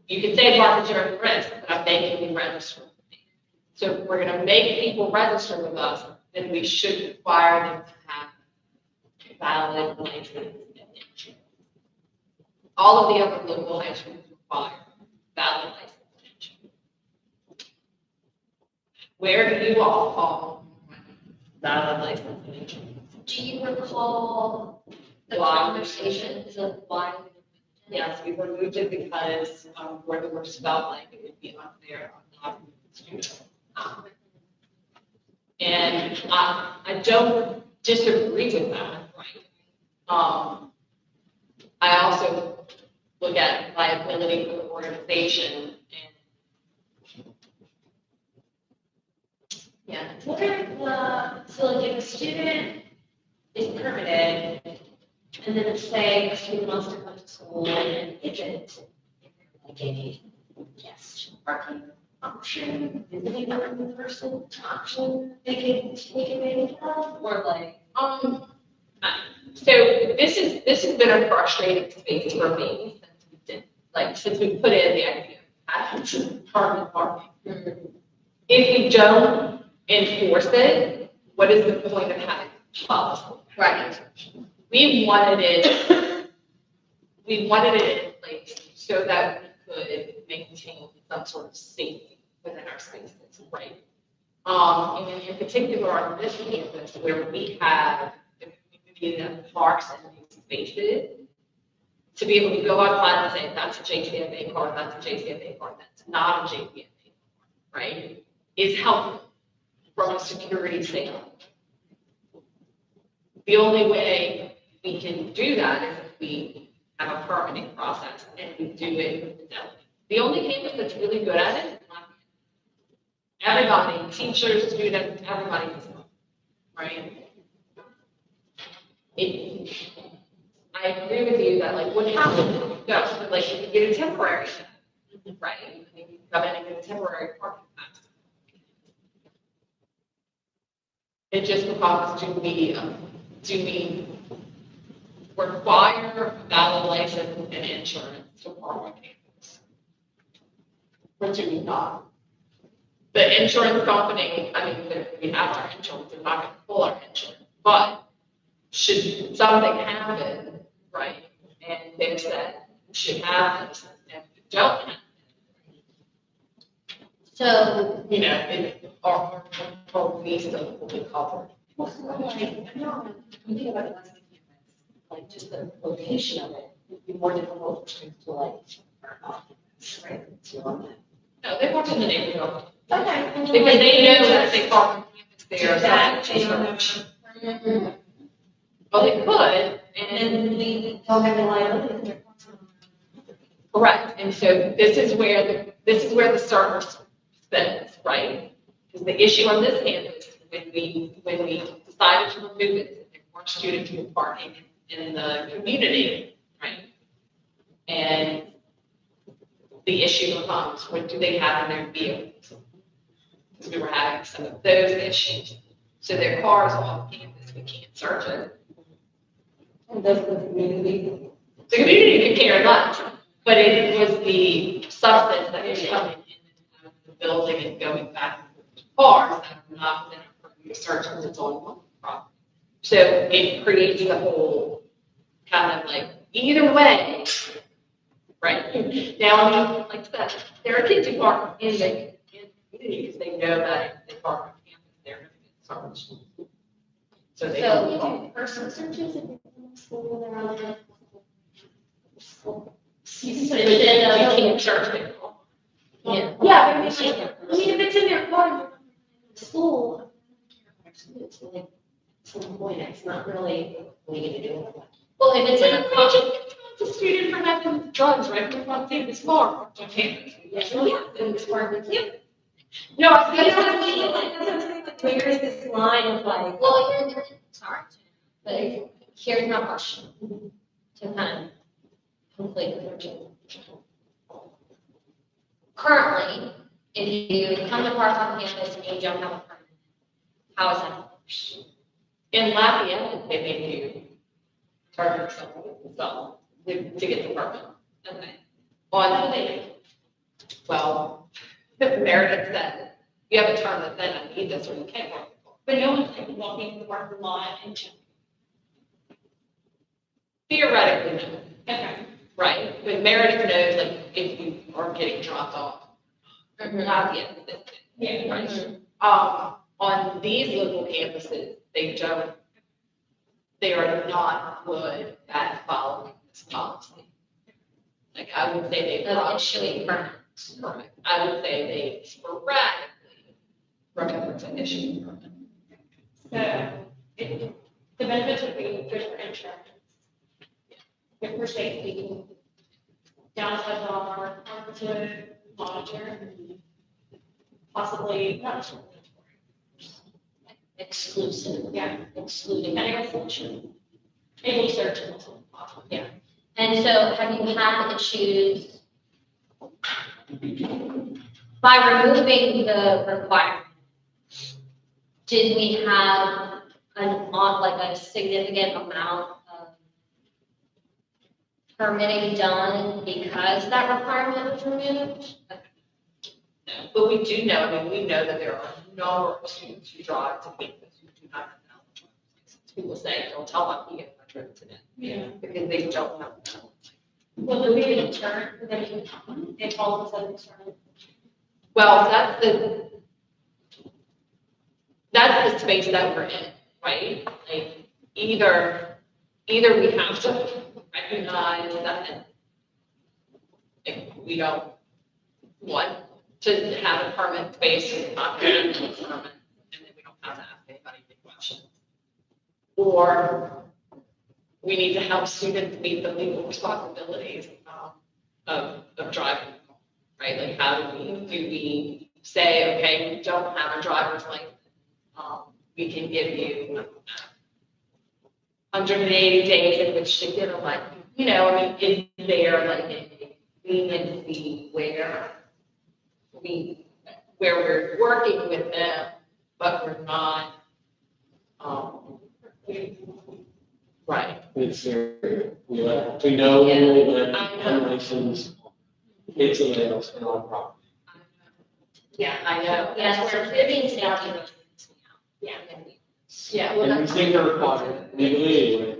you can say park at your own risk, but I'm making you register with me. So if we're gonna make people register with us, then we should require them to have valid license and insurance. All of the other local high schools require valid license and insurance. Where do you all fall on valid license and insurance? Do you recall the Why? conversations of why? Yes, we removed it because where the worst felt like it would be unfair on non-students. And I don't disagree with that, right? I also look at liability for the organization and yeah. What are so like if a student is permitted, and then say a student wants to come to school and isn't like a guest parking option, visiting in person option, they can take advantage of, or like. So this has been a frustrating space for me since we put in the idea of permanent parking. If you don't enforce it, what is the point of having policy? Right. We wanted it in place so that we could maintain some sort of safety within our spaces, right? And in particular on this campus where we have the community that parks in these spaces, to be able to go outside and say, that's a JCFA car, that's a JCFA car, that's not a JCFA car, right? Is helpful from a security standpoint. The only way we can do that is if we have a permitting process and we do it with fidelity. The only campus that's really good at it is not everybody, teachers, students, everybody is one, right? I agree with you that like what happens, no, like you can get a temporary, right? You can come in and get a temporary parking pass. It just becomes, do we require valid license and insurance to park on campus? Or do we not? The insurance company, I mean, we have our insurance, they're not gonna pull our insurance, but should something happen, right? And they said, we should have this, and we don't have it. So, You know, or we still fully covered. Like just the location of it would be more difficult for students to like, right? No, they work in the neighborhood. Okay. Because they know that they park on campus there. Exactly. Well, they could, And we don't have any liability. correct, and so this is where the server spins, right? Because the issue on this campus, when we decided to remove it, is that there weren't students who were parking in the community, right? And the issue becomes, what do they have in their vehicles? Because we were having some of those issues. So their cars off campus, we can't search it. And does the community? The community could care less, but it was the substance that is coming in the building and going back to cars that are not within our purview to search because it's on one property. So it creates the whole kind of like, either way, right? Now, I mean, like I said, there are kids who park in the community because they know that if they park on campus, they're going to get charged. So they So don't you park. do personal searches if you're in the school, they're on the school. You can say, but then you can't charge people. Yeah. Yeah, but I mean, if it's in their car, school, it's like, at some point, it's not really, what are you gonna do? Well, if it's in a car, It's a student for having drugs right in front of campus car on campus. Yeah, and it's part of the camp. No, I You know what I mean? Like, that's what I'm saying, like, where is this line of like, well, sorry, but here's my question to kind of complete the picture. Currently, if you come to park on campus and you don't have a permit, how is that? In Lafayette, they make you charge yourself to get the permit. Okay. Well, Meredith said, you have a permit, then I need this, or you can't work. but no one's like walking in the parking lot and checking. Theoretically, no. Okay. Right, but Meredith knows, like, if you are getting dropped off, Lafayette, is this, Yeah. right? On these local campuses, they are not good at following this policy. Like, I would say they Of issuing probably, permits. correct, I would say they sporadically remember to issue permit. So, the benefits would be good for insurance. Good for safety. Downsides are hard to monitor. Possibly, not discriminatory. Exclusive, Yeah, excluding. and I guess able to search is also possible. Yeah. And so have you had issues by removing the requirement? Did we have like a significant amount of permitting done because that requirement was removed? No, but we do know, I mean, we know that there are a number of students who drive to campus who do not have valid driver's license. People say, don't tell them you get my driver's today. Yeah. Because they don't have a valid. Will there be a deterrent for them to come if all of a sudden started? Well, that's the space that we're in, right? Like, either we have to recognize that, like, we don't want to have a permit space and not get a permit, and then we don't have to ask anybody any questions. Or we need to help students meet the legal responsibilities of driving, right? Like, how do we say, okay, we don't have a driver's license, we can give you 180 days in which to get a license. You know, I mean, is there like a leniency where we're working with them, but we're not, right? It's very, we know that unlicensed kids and adults are on property. Yeah, I know. Yes, we're giving safety. Yeah. Yeah, well, And we that's. think they're required legally anyway.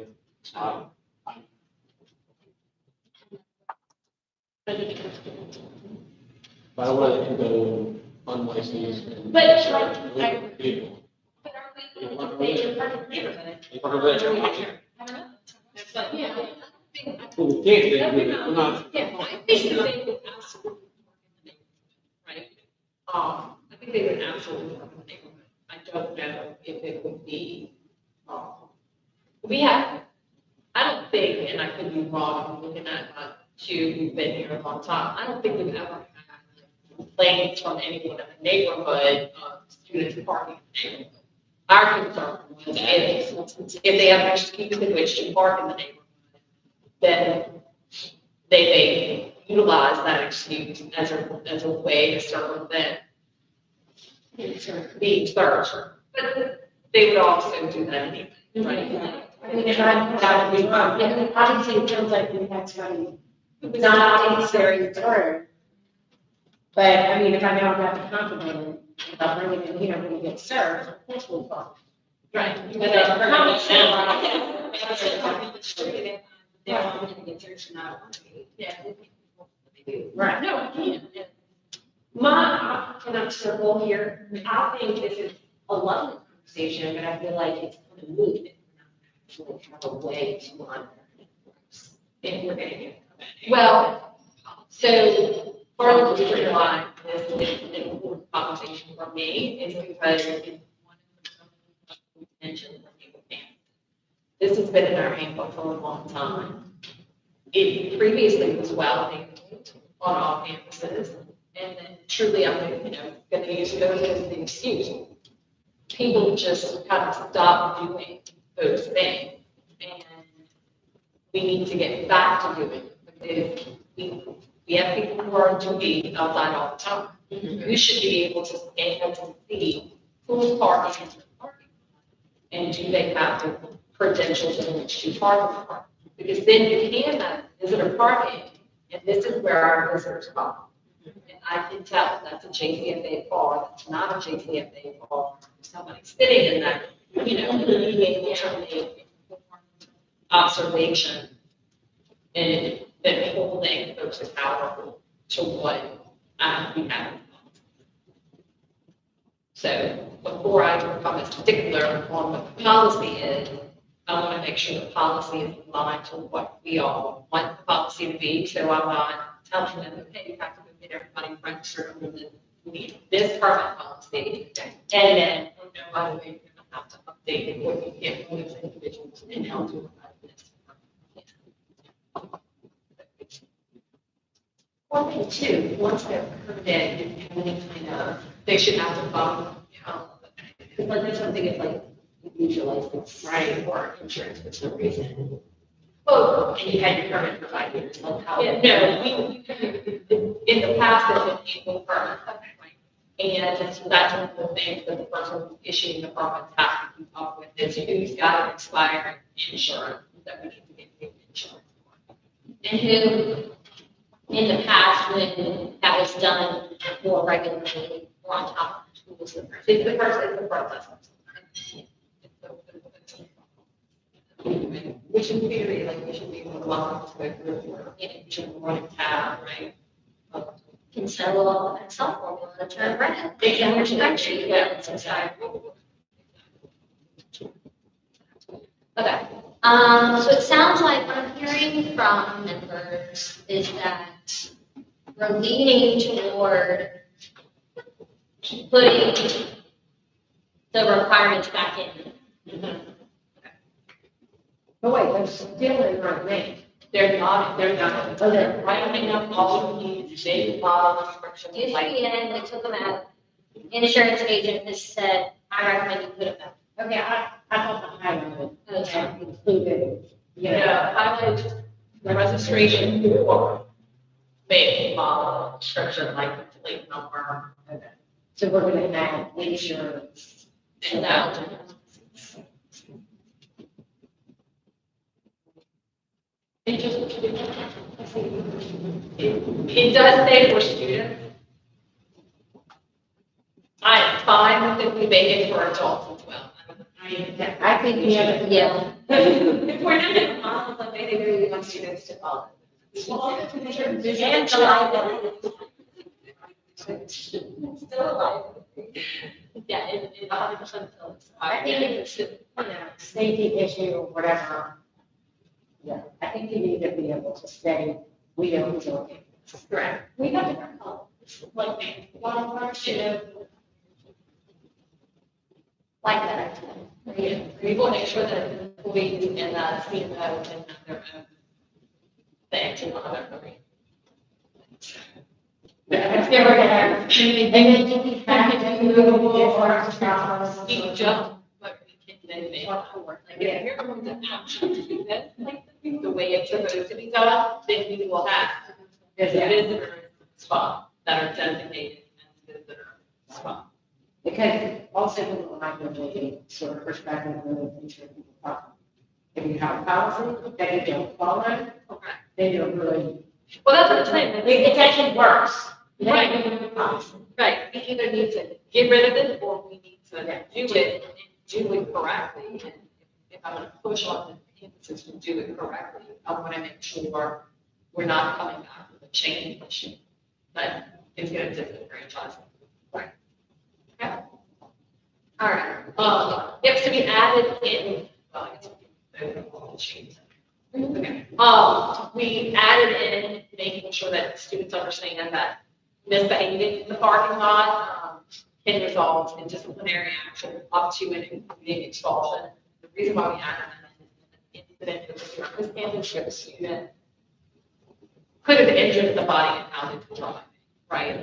But I don't want to go unlicensed and. But, like, People. But are we, if they are part of the neighborhood? Part of it. I don't know. Yeah. Well, we can't, we're not. Yeah, I think that they would absolutely work in the neighborhood, right? I think they would absolutely work in the neighborhood. I don't know if it would be, we have, I don't think, and I could be wrong, I'm looking at two who've been here a long time, I don't think we've ever had complaints from anyone in the neighborhood of students parking in the neighborhood. Our concern was if they have an excuse in which to park in the neighborhood, then they may utilize that excuse as a way to circumvent being searched. But they would also do that anyway, right? I mean, if I'm, that would be wrong, yeah, obviously it sounds like we had somebody not necessarily third. But, I mean, if I know I'm not confident about bringing it, you know, when it gets served, of course we'll call. Right. But coming up to the goal here. I think this is a lovely conversation, but I feel like it's kind of moot. If we're not actually have a way to monitor it. If we're gonna get. Well, so part of the reason why this is an important conversation for me is because it's one of the mentioned this has been in our handbook for a long time. It previously was well handled on all campuses, and then truly, I'm going to use those as the excuse. People just kind of stop doing those things, and we need to get back to doing it because we have people who are on duty outside all the time. You should be able to scan and see who's parking in the parking lot, and do they have the credentials in which to park? Because then you can have visitor parking, and this is where our visitors come. And I can tell that's a JCFA car, that's not a JCFA car. Somebody's sitting in that, being able to make observation and then holding folks accountable to what we have. So before I become as particular on what the policy is, I want to make sure the policy is aligned to what we all want the policy to be. So I'm not telling them, okay, you have to go get everybody registered under this permit policy. And then, oh no, by the way, you're going to have to update it when you get one of those individuals and how to about this. One thing too, once they're permitted, they should have to follow, because like there's something it's like usual license, right, or insurance for some reason. Oh, and you had your permit for 5 years, like how? Yeah, no, in the past, it's been people permit, right? And that's one of the things that the person issuing the permits has to keep up with is who's got an expiring insurance that we need to get new insurance for. And who, in the past, when that was done more regularly, or on top of who was the person? It's the person, it's the process. Which in theory, like, we should be able to log to go through, or, you should run a tab, right? Can settle all an Excel formula to turn red. They can actually, yeah, it's inside. Okay, so it sounds like what I'm hearing from members is that we're leaning toward putting the requirements back in. But wait, they're still in our name. They're not, so they're writing up all you need, state law, description, Used to like, be in, they took them out. Insurance agent has said, I recommend you put it back. Okay, I thought the highlighted, Okay. included, highlight the registration for state law, description, like the plate number, so we're gonna add insurance. and that. It just, it does say for students. I am fine with if we make it for adults as well. I think the other, Yeah. If we're not gonna follow them, maybe we really want students to follow. And the liability. Still alive. Yeah, it 100% still. I think it's, safety issue or whatever. Yeah, I think you need to be able to say, we don't do it. Correct. We have different colors, like, one of our students. Like that. We will make sure that employees and CMO have their own thing to monitor. If they were to have, and then you can package movable or stuff. We don't, but we can then make it work. Like, if here comes an action to do this, like, the way it's supposed to be done, then we will have visitor spot that are designated as visitor spot. Because also from a liability sort of perspective, really ensure people follow. If you have a policy that you don't follow, Correct. then you're really, Well, that's what I'm saying. it's actually worse. Right. Right, we either need to get rid of it or we need to do it and do it correctly. And if I'm gonna push on the campuses to do it correctly, I wanna make sure we're not coming back with a change issue. But it's gonna disenfranchise them. Right. All right. Yep, so we added in, well, I guess we can vote on all the sheets. Okay. We added in making sure that students understand that misbehaving in the parking lot, can result in disciplinary action up to and including expulsion. The reason why we added an incident with a championship student could have injured somebody and how they were driving, right?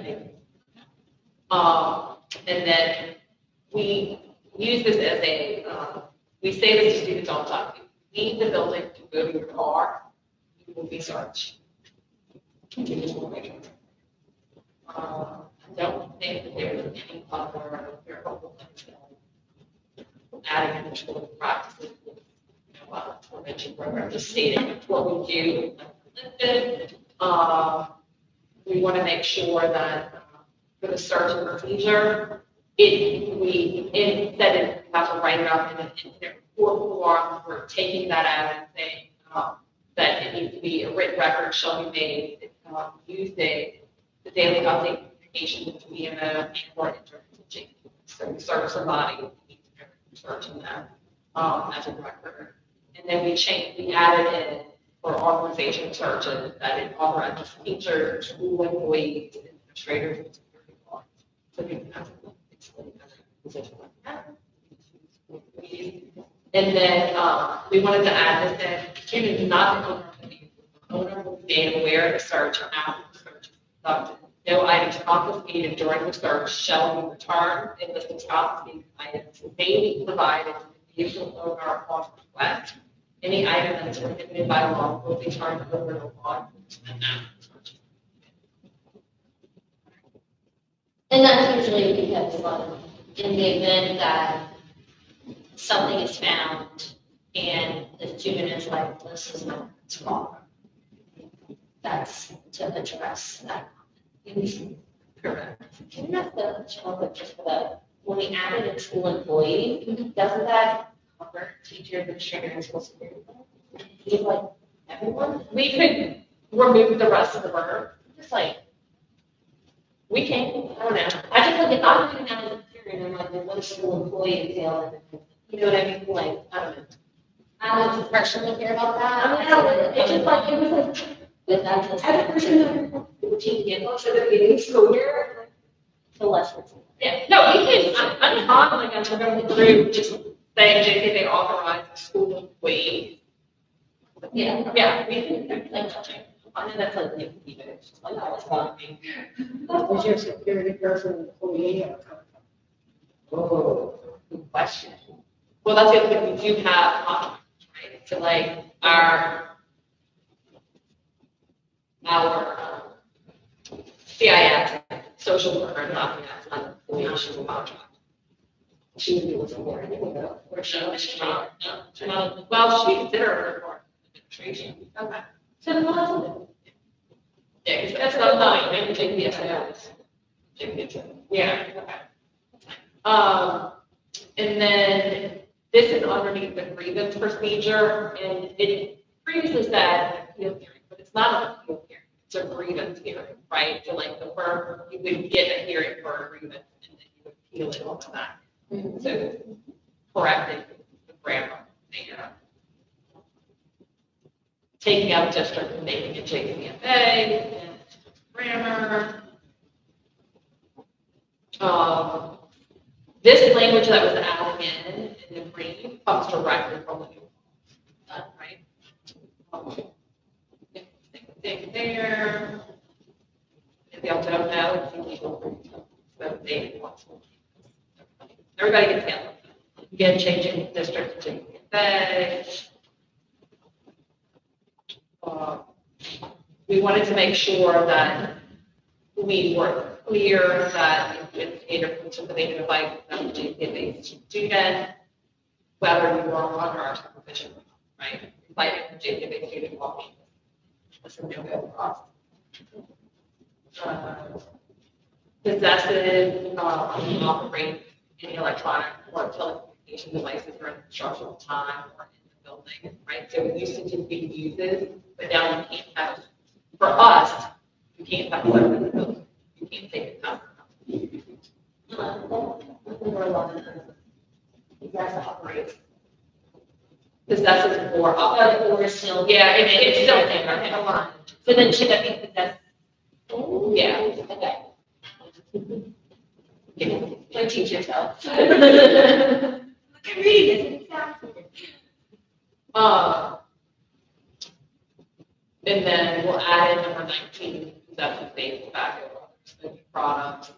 And then we use this as a, we say this to students all the time. If you leave the building to go to your car, you will be searched. I don't think that there's any other variable adding additional practices, prevention program, just stating what we do. We want to make sure that for the search and procedure, instead of have to write it up in an incident report form, we're taking that out and saying that it needs to be a written record shall be made using the daily update communication with the VMO and or interpretation. So we search somebody, we need to search them as a record. And then we added in for organization searches that it authorizes teachers, school employees, administrators, and security guards. So we can have to explain that. And then we wanted to add this in, students not the owner will be made aware of the search after the search is conducted. No items confiscated during the search shall be returned, and the confiscated items may be provided to the vehicle owner upon request. Any item that is prohibited by law will be turned over to law enforcement after the search. And that's usually because, in the event that something is found and the student is like, this is not what's wrong. That's to address that. Correct. Can you have the challenge just for that? When we added a school employee, doesn't that cover teacher, administrator, and school security? Is like everyone? We could remove the rest of the verb. Just like, we can, I don't know. I just like, if I'm reading that as a parent, I'm like, well, what does school employee entail? You know what I mean? Like, I don't know. I don't personally care about that. I mean, it's just like, it was like, but that's just. As a person that team vehicles at the beginning of the school year, the lessons. Yeah, no, we can, I'm fine, like, I'm going through just saying JCFA authorized school employees. Yeah. Yeah, we can, like, I know that's like, it's just like, that was fine. Was your security person employee or? Oh, good question. Well, that's the other thing, we do have, right, so like, our CIS, social worker, not an employee, she's a contract. She would be looking for it, or she was not. Well, she considered her part of administration. Okay. So the one. Yeah, because that's not maybe JCFA. Yeah, okay. And then this is underneath the grievance procedure, and it previously said appeal hearing, but it's not an appeal hearing, it's a grievance hearing, right? So like the firm, you would get a hearing for a grievance, and then you would appeal it on that. So correcting the grammar there. Taking out district and making it JCFA, and grammar. This language that was added in the brief comes directly from the new law, right? Thing there. If y'all don't know, it's illegal. So they want to. Everybody gets handled. Again, changing district to JCFA. We wanted to make sure that we were clear that if you participated by JCFA student, whether you are under our supervision, right? Inviting a JCFA student walking. That's a no-go for us. Possessive, operate any electronic or telecommunication devices during instructional time or in the building, right? So we used to just be uses, but now you can't have, for us, you can't have one in the building. You can't take it out. that's operates. Because that's his board. Or still. Yeah, it's still there. Okay, hold on. So then should that be possessed? Yeah. Okay. Go teach yourself. Look at reading this, it's And then we'll add in number 19, because that's the same tobacco product.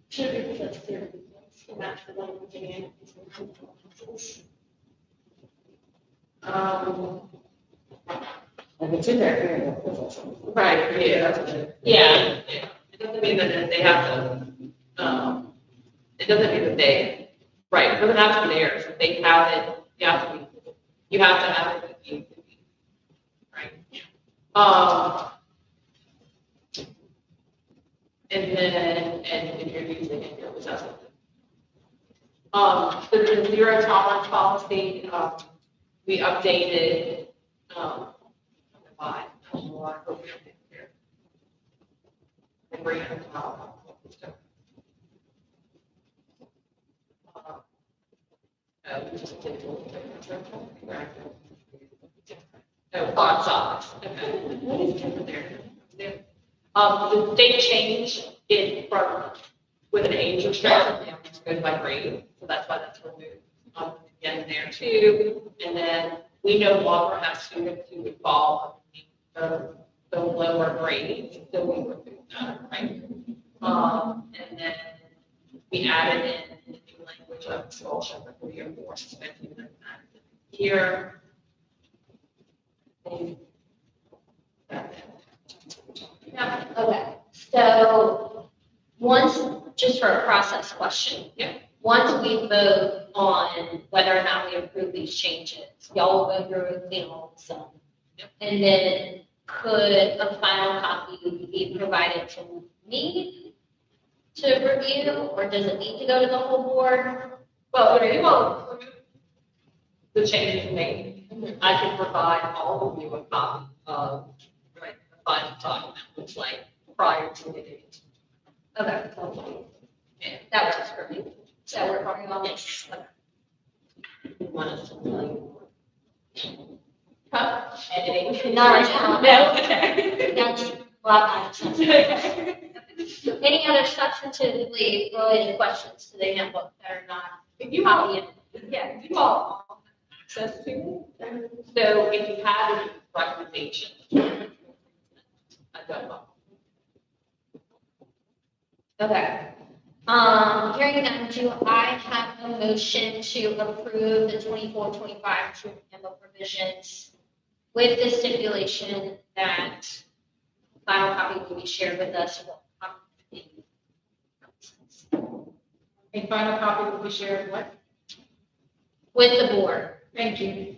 Should be possessed there, to match the language again. If it's in there, Right, yeah, that's it. Yeah. Yeah. It doesn't mean that they have to, it doesn't mean that they, right, it doesn't have to be theirs. If they have it, you have to have it with you. Right? And then, and if you're using it, you're possessing it. The zero tolerance policy, we updated, why? I don't know why, but we updated here. And bring it up. We just did. Oh, font size, okay. What is different there? The state changed it from, with an age restriction, now it goes by grade, so that's why that's removed. Again there too, and then we no longer have students who would fall underneath the lower grades, so we removed that, right? And then we added in the new language of expulsion for 3 or 4 suspended here. Yeah, okay. So, once, just for a process question. Yeah. Once we vote on whether or not we approve these changes, y'all will go through, all of them. And then could a final copy be provided to me to review, or does it need to go to the whole board? Well, if you will, the changes made, I can provide all of you a copy of, right, the final document, which like prior to the date. Okay. That works for me. So we're working on this. You want us to tell you? Editing? Not right now. No, okay. That's well, any other substantively related questions to the handbook that are not If you all, copied? yeah, you all have access to it. So if you have any recommendations, I don't know. Okay. Hearing none, do I have a motion to approve the 24-25 student handbook provisions with the stipulation that final copy will be shared with us? A final copy will be shared, what? With the board. Thank you.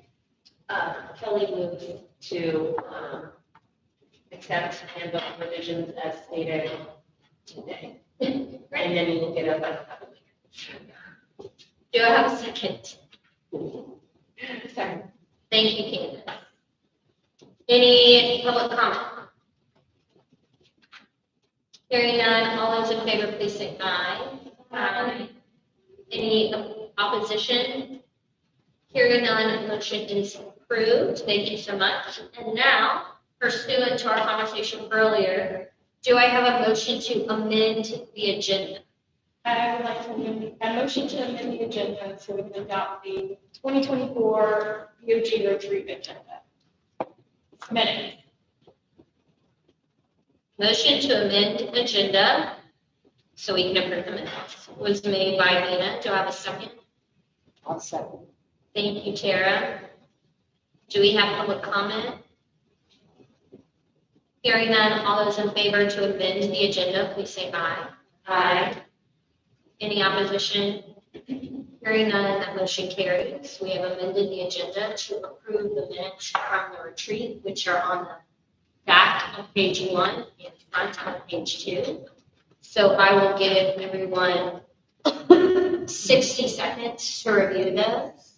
Kelly moved to, accept handbook provisions as stated today. And then we will get up on a couple of Do I have a second? Second. Thank you, Candace. Any public comment? Hearing none, all those in favor, please say aye. Aye. Any opposition? Hearing none, motion is approved. Thank you so much. And now, pursuant to our conversation earlier, do I have a motion to amend the agenda? I would like to amend, a motion to amend the agenda so we can adopt the 2024 BOG retreat agenda. Minutes. Motion to amend agenda so we can approve the minutes was made by Nina. Do I have a second? I'll second. Thank you, Tara. Do we have public comment? Hearing none, all those in favor to amend the agenda, please say aye. Aye. Any opposition? Hearing none, that motion carries. We have amended the agenda to approve the minutes from the retreat, which are on the back of page 1 and front of page 2. So I will give everyone 60 seconds to review those.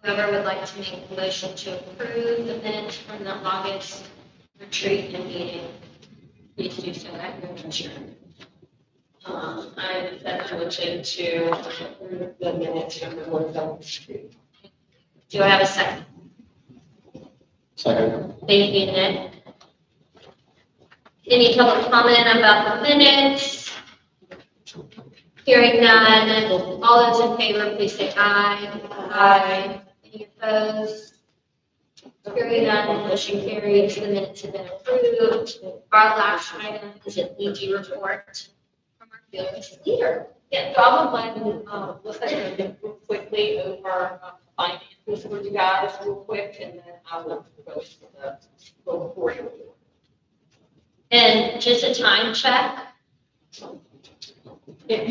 Whoever would like to make a motion to approve the minutes from the August retreat and meeting, please do so at your leisure. I sent a motion to approve the minutes from the board of governors. Do I have a second? Second. Thank you, Nick. Any public comment about the minutes? Hearing none, all those in favor, please say aye. Aye. Any opposed? Hearing none, motion carries, the minutes have been approved. Our last item is an EG report from our fearless leader. Yeah, so I'm going to let's real quickly over finances for you guys real quick, and then I will go to the report. And just a time check.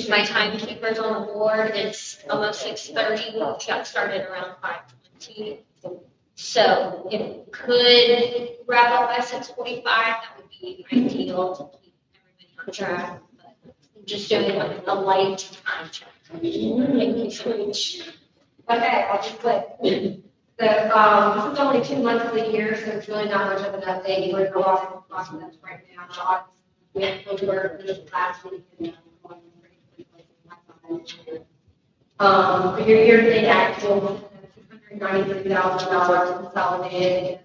My timekeeper's on the board, it's almost 6:30, we got started around 5:20. So if we could wrap up by 6:45, that would be ideal to keep everybody on track. But I'm just doing like a light time check. Thank you so much. Okay, I'll be quick. This is only 2 months of the year, so it's really not much of an update. We're going off the process right now. So we have to work for this last week and going pretty quickly. For your year-to-date actual, $693,000 consolidated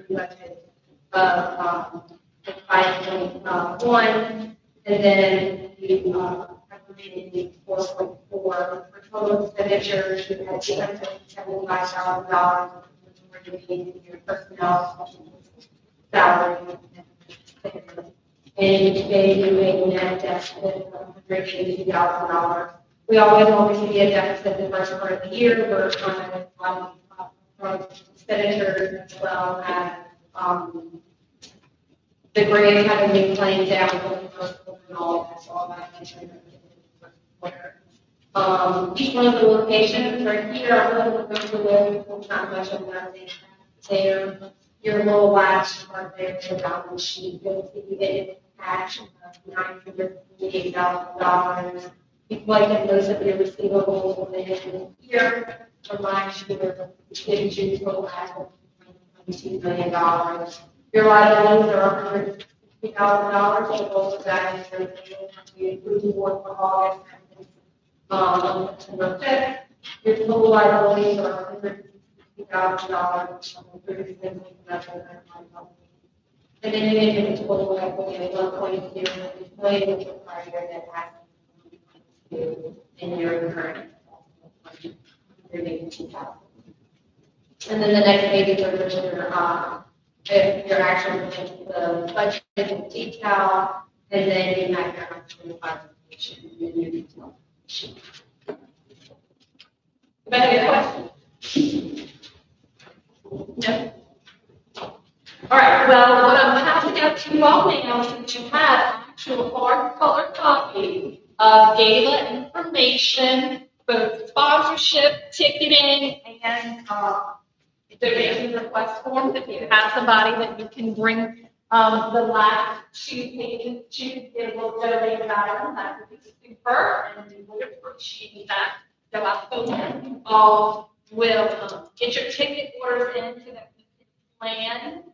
budget of 5.1, and then we estimated 4.4 for total expenditures. We had $275,000 for your personnel salary. And today we made a net deficit of $182,000. We always see a deficit the first part of the year. We're trying to from expenditures as well as the grant having been claimed down for the first quarter and all that. So all that mentioned in the first quarter. Each one of the locations right here, I'm going to go with not much of nothing there. Your little last part there is the balance sheet. You'll see that cash of $948,000. Reflecting those of your receivables in here from last year, which gives you total assets of $22 million. Your liabilities are $150,000, so both of that is we approved for August and September 5th. Your total liabilities are $150,000, and then you get a total equity of $1.0 million, which requires your net assets in your current. And then the next page is your actual the budget in detail, and then you have your actual classification in your detail. Any questions? No. All right, well, what I'm passing out to you all now, since you have actual hard color copies of gala information, both sponsorship, ticketing, and donation request forms. If you have somebody that you can bring the last 2 pages to get a little donated item, that would be super, and we would appreciate that. So I hope you all will get your ticket orders in so that we can plan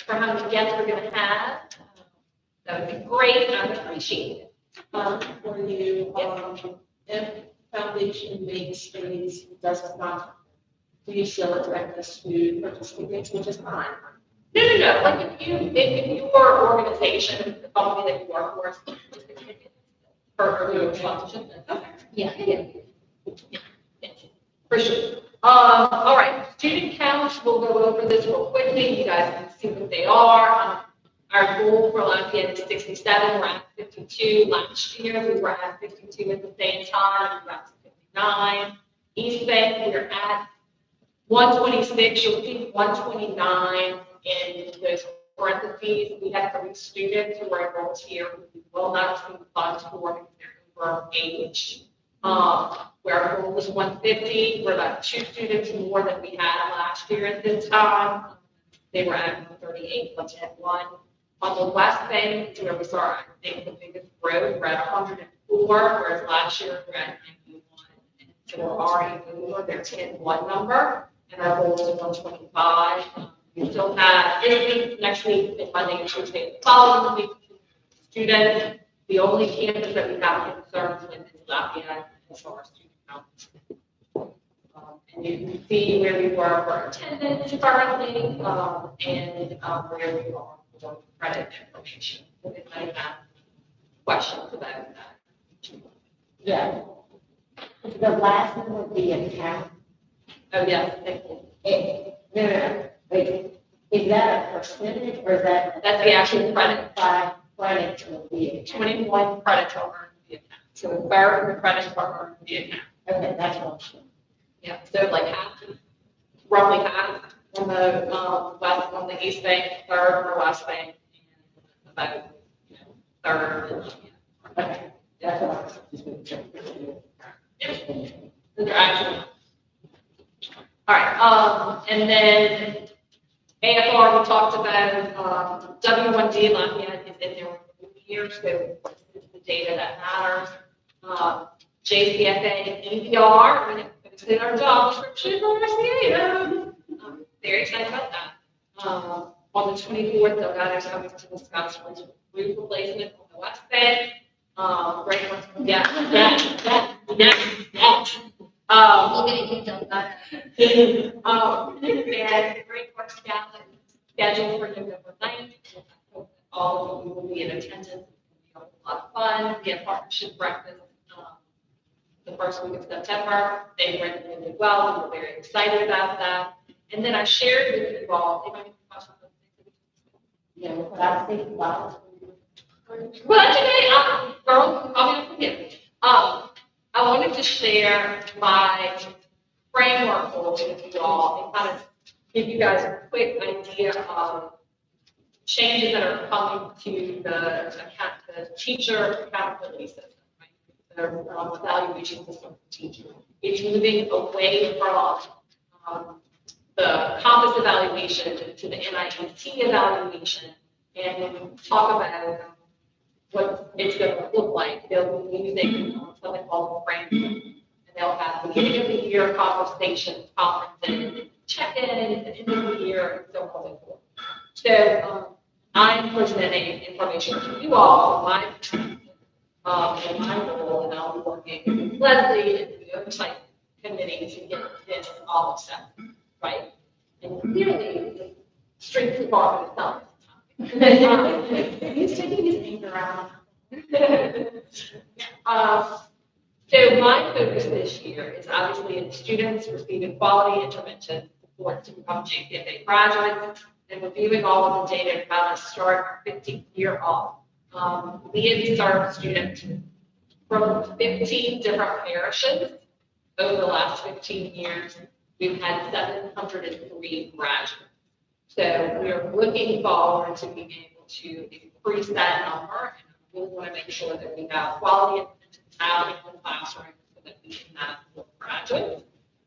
for how many guests we're going to have. That would be great. I would appreciate it. For you, if foundation makes things does not, do you still expect us to participate, which is fine? No. Like if your organization, the company that you work for, for your sponsorship, okay. Yeah. For sure. All right, student counts, we'll go over this real quickly. You guys can see what they are. Our goal for Lafayette is 67, we're at 52. Last year, we were at 52 at the same time, we were at 59. East Bay, we're at 126, you'll see 129 in those parentheses. We have 3 students who are enrolled here who will not receive funds for because they're over age. Where our goal was 150, we're about 2 students more than we had last year at this time. They were at 138, let's hit 1. On the west bank, where we saw, I think, the biggest growth, we're at 104, whereas last year we were at 91. And So we're already over their 10-1 number, and our goal is 125. We still have this week, next week, and Monday and Tuesday, the following week, students. The only campus that we have concerns with is Lafayette as far as student count. And you can see where we were for attendance currently, and where we are for credit information. If I have questions about that. Yeah. The last one would be account. Oh, yes, thank you. No, wait, is that a percentage or is that? That's the actual credit. 5 credits will be. 21 credits are earned in the account. So a third of the credits are earned in the account. Okay, that's what. Yeah, so like half, roughly half on the west, on the east bank, third on the west bank, and about, third. Okay, that's what I was just making sure. They're actually. All right, and then AFR, we talked about, W1D Lafayette is in there here, so this is the data that matters. JCFA, EBR, it's in our job description for our CAO. I'm very excited about that. On the 24th, the guys are coming to discuss roof replacement on the west bank. Great ones, yeah. We'll get it done that. And great work scheduled for November 9th. All of you will be in attendance. It's going to be a lot of fun. We have partnership breakfast the first week of September. They went really well. We were very excited about that. And then I shared with you all, if I can question Yeah, what I think about. well, that's okay. Girl, I'll be with you. I wanted to share my framework goals with you all and kind of give you guys a quick idea of changes that are coming to the teacher accountability system, right? The evaluation system for teachers. It's moving away from the compass evaluation to the NIET evaluation. And when we talk about what it's going to look like, they'll be using something called the framework. And they'll have the beginning of the year conversations, conferences, check-ins, the end of the year, and so on and so forth. So I'm presenting information to you all on and my role, and I'll be working with Leslie and the oversight committee to get this all set, right? And clearly, the street department is not. He's taking his anger out. So my focus this year is obviously in students receiving quality intervention support to become JCFA graduates and reviewing all of the data and how to start our 15th year off. We have served students from 15 different parishes over the last 15 years. We've had 703 graduates. So we are looking forward to being able to increase that number. And we want to make sure that we have quality out in the classroom so that we can have more graduates.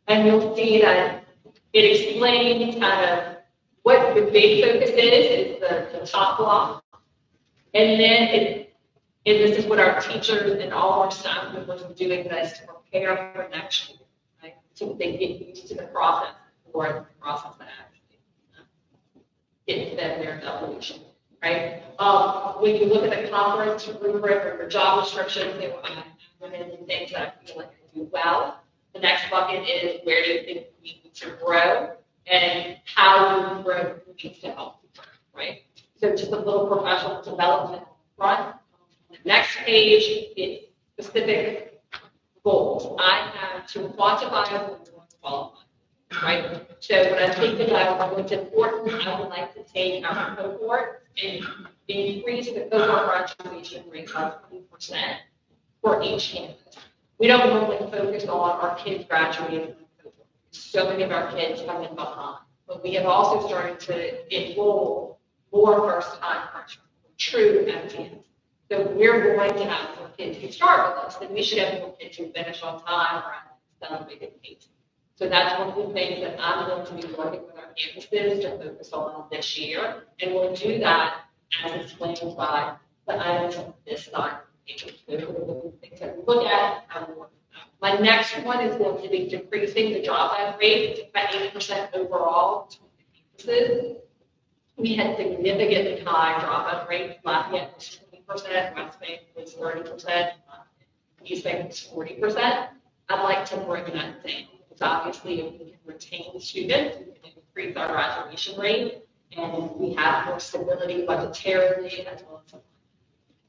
And you'll see that it explains kind of what the big focus is the top block. And then this is what our teachers and all our staff members are doing this to prepare for next year, right? So they get used to the process or the process that actually get to their evolution, right? When you look at the conference rubric or your job descriptions, they will and things that I feel like I do well. The next bucket is where do you think we need to grow and how you grow needs to help you grow, right? So just a little professional development front. The next page is specific goals. I have to quantify and qualify, right? So when I think about what's important, I would like to take our cohort and increase the cohort graduation rate by 20% for each campus. We don't normally focus on our kids graduating. So many of our kids come in behind, but we have also started to enroll more first-time freshmen, true MTs. So we're going to have more kids who start with us, and we should have more kids who finish on time or at a good pace. So that's one of the things that I'm going to be working with our campuses to focus on this year, and we'll do that as explained by the items of this time. Things that we look at, how we work with My next one is going to be decreasing the dropout rate by 8% overall. We had significantly high dropout rates. Lafayette was 20%, West Bank was 30%, East Bank was 40%. I'd like to bring that down, because obviously if we can retain students, we can increase our graduation rate, and we have more stability budgetarily as well as.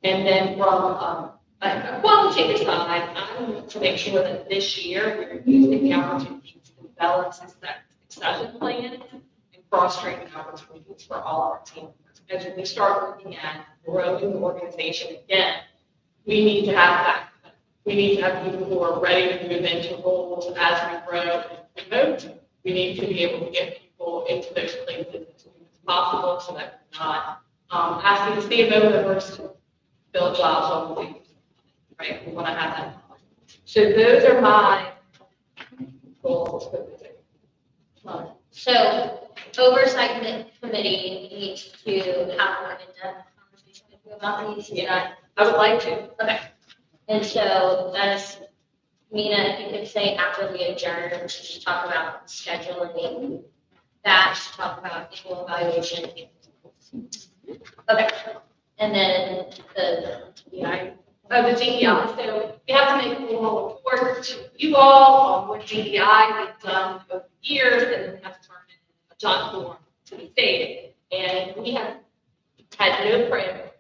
And then from a qualitative side, I want to make sure that this year we're using the opportunity to develop succession plans and cross-training opportunities for all our team members. As we start looking at growing the organization again, we need to have that. We need to have people who are ready to move into roles as we grow and promote. We need to be able to get people into those places as soon as possible, so that we're not asking the CMO members to fill jobs on the week. Right, we want to have that. So those are my goals for the day. So oversight committee needs to have more in-depth conversation with you about these. Yeah, I would like to. Okay. And so as Mina, if you could say after we adjourn, to just talk about scheduling that, to talk about equal evaluation. Okay. And then the DEI. The DEI, so we have to make a formal report to you all on what DEI we've done over the years, and we have to turn in a job form to the state. And we have had no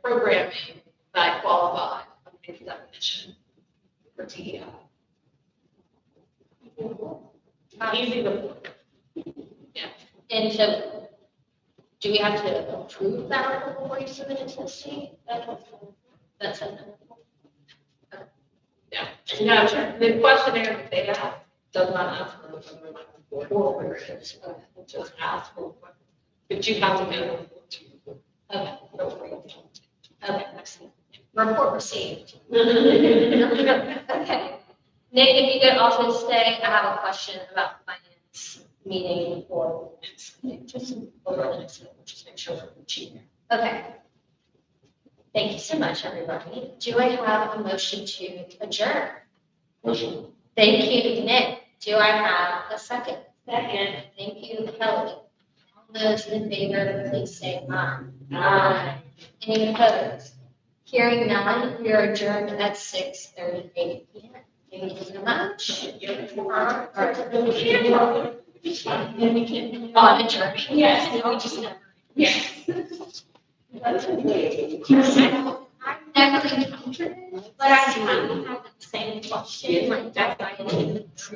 programming that qualified under the definition for DEI. Easy report. Yeah. And so do we have to approve that report before you submit it to the state? That's it. Yeah. No, the questionnaire that they have does not ask for forward, it just asks for, but you have to make a report to. Okay. Okay, excellent. Report received. Okay. Nate, if you could also stay, I have a question about finance meeting for just over the next week, just make sure we're achieving. Okay. Thank you so much, everybody. Do I have a motion to adjourn? Motion. Thank you, Nick. Do I have a second? Second. Thank you, Kelly. All those in favor, please say aye. Aye. Any opposed? Hearing none, we are adjourned at 6:38 p.m. Thank you so much. And we can. Adjourn. Yes. We just never. Yes. I've never encountered it, but I have had the same question, like, that's why I didn't.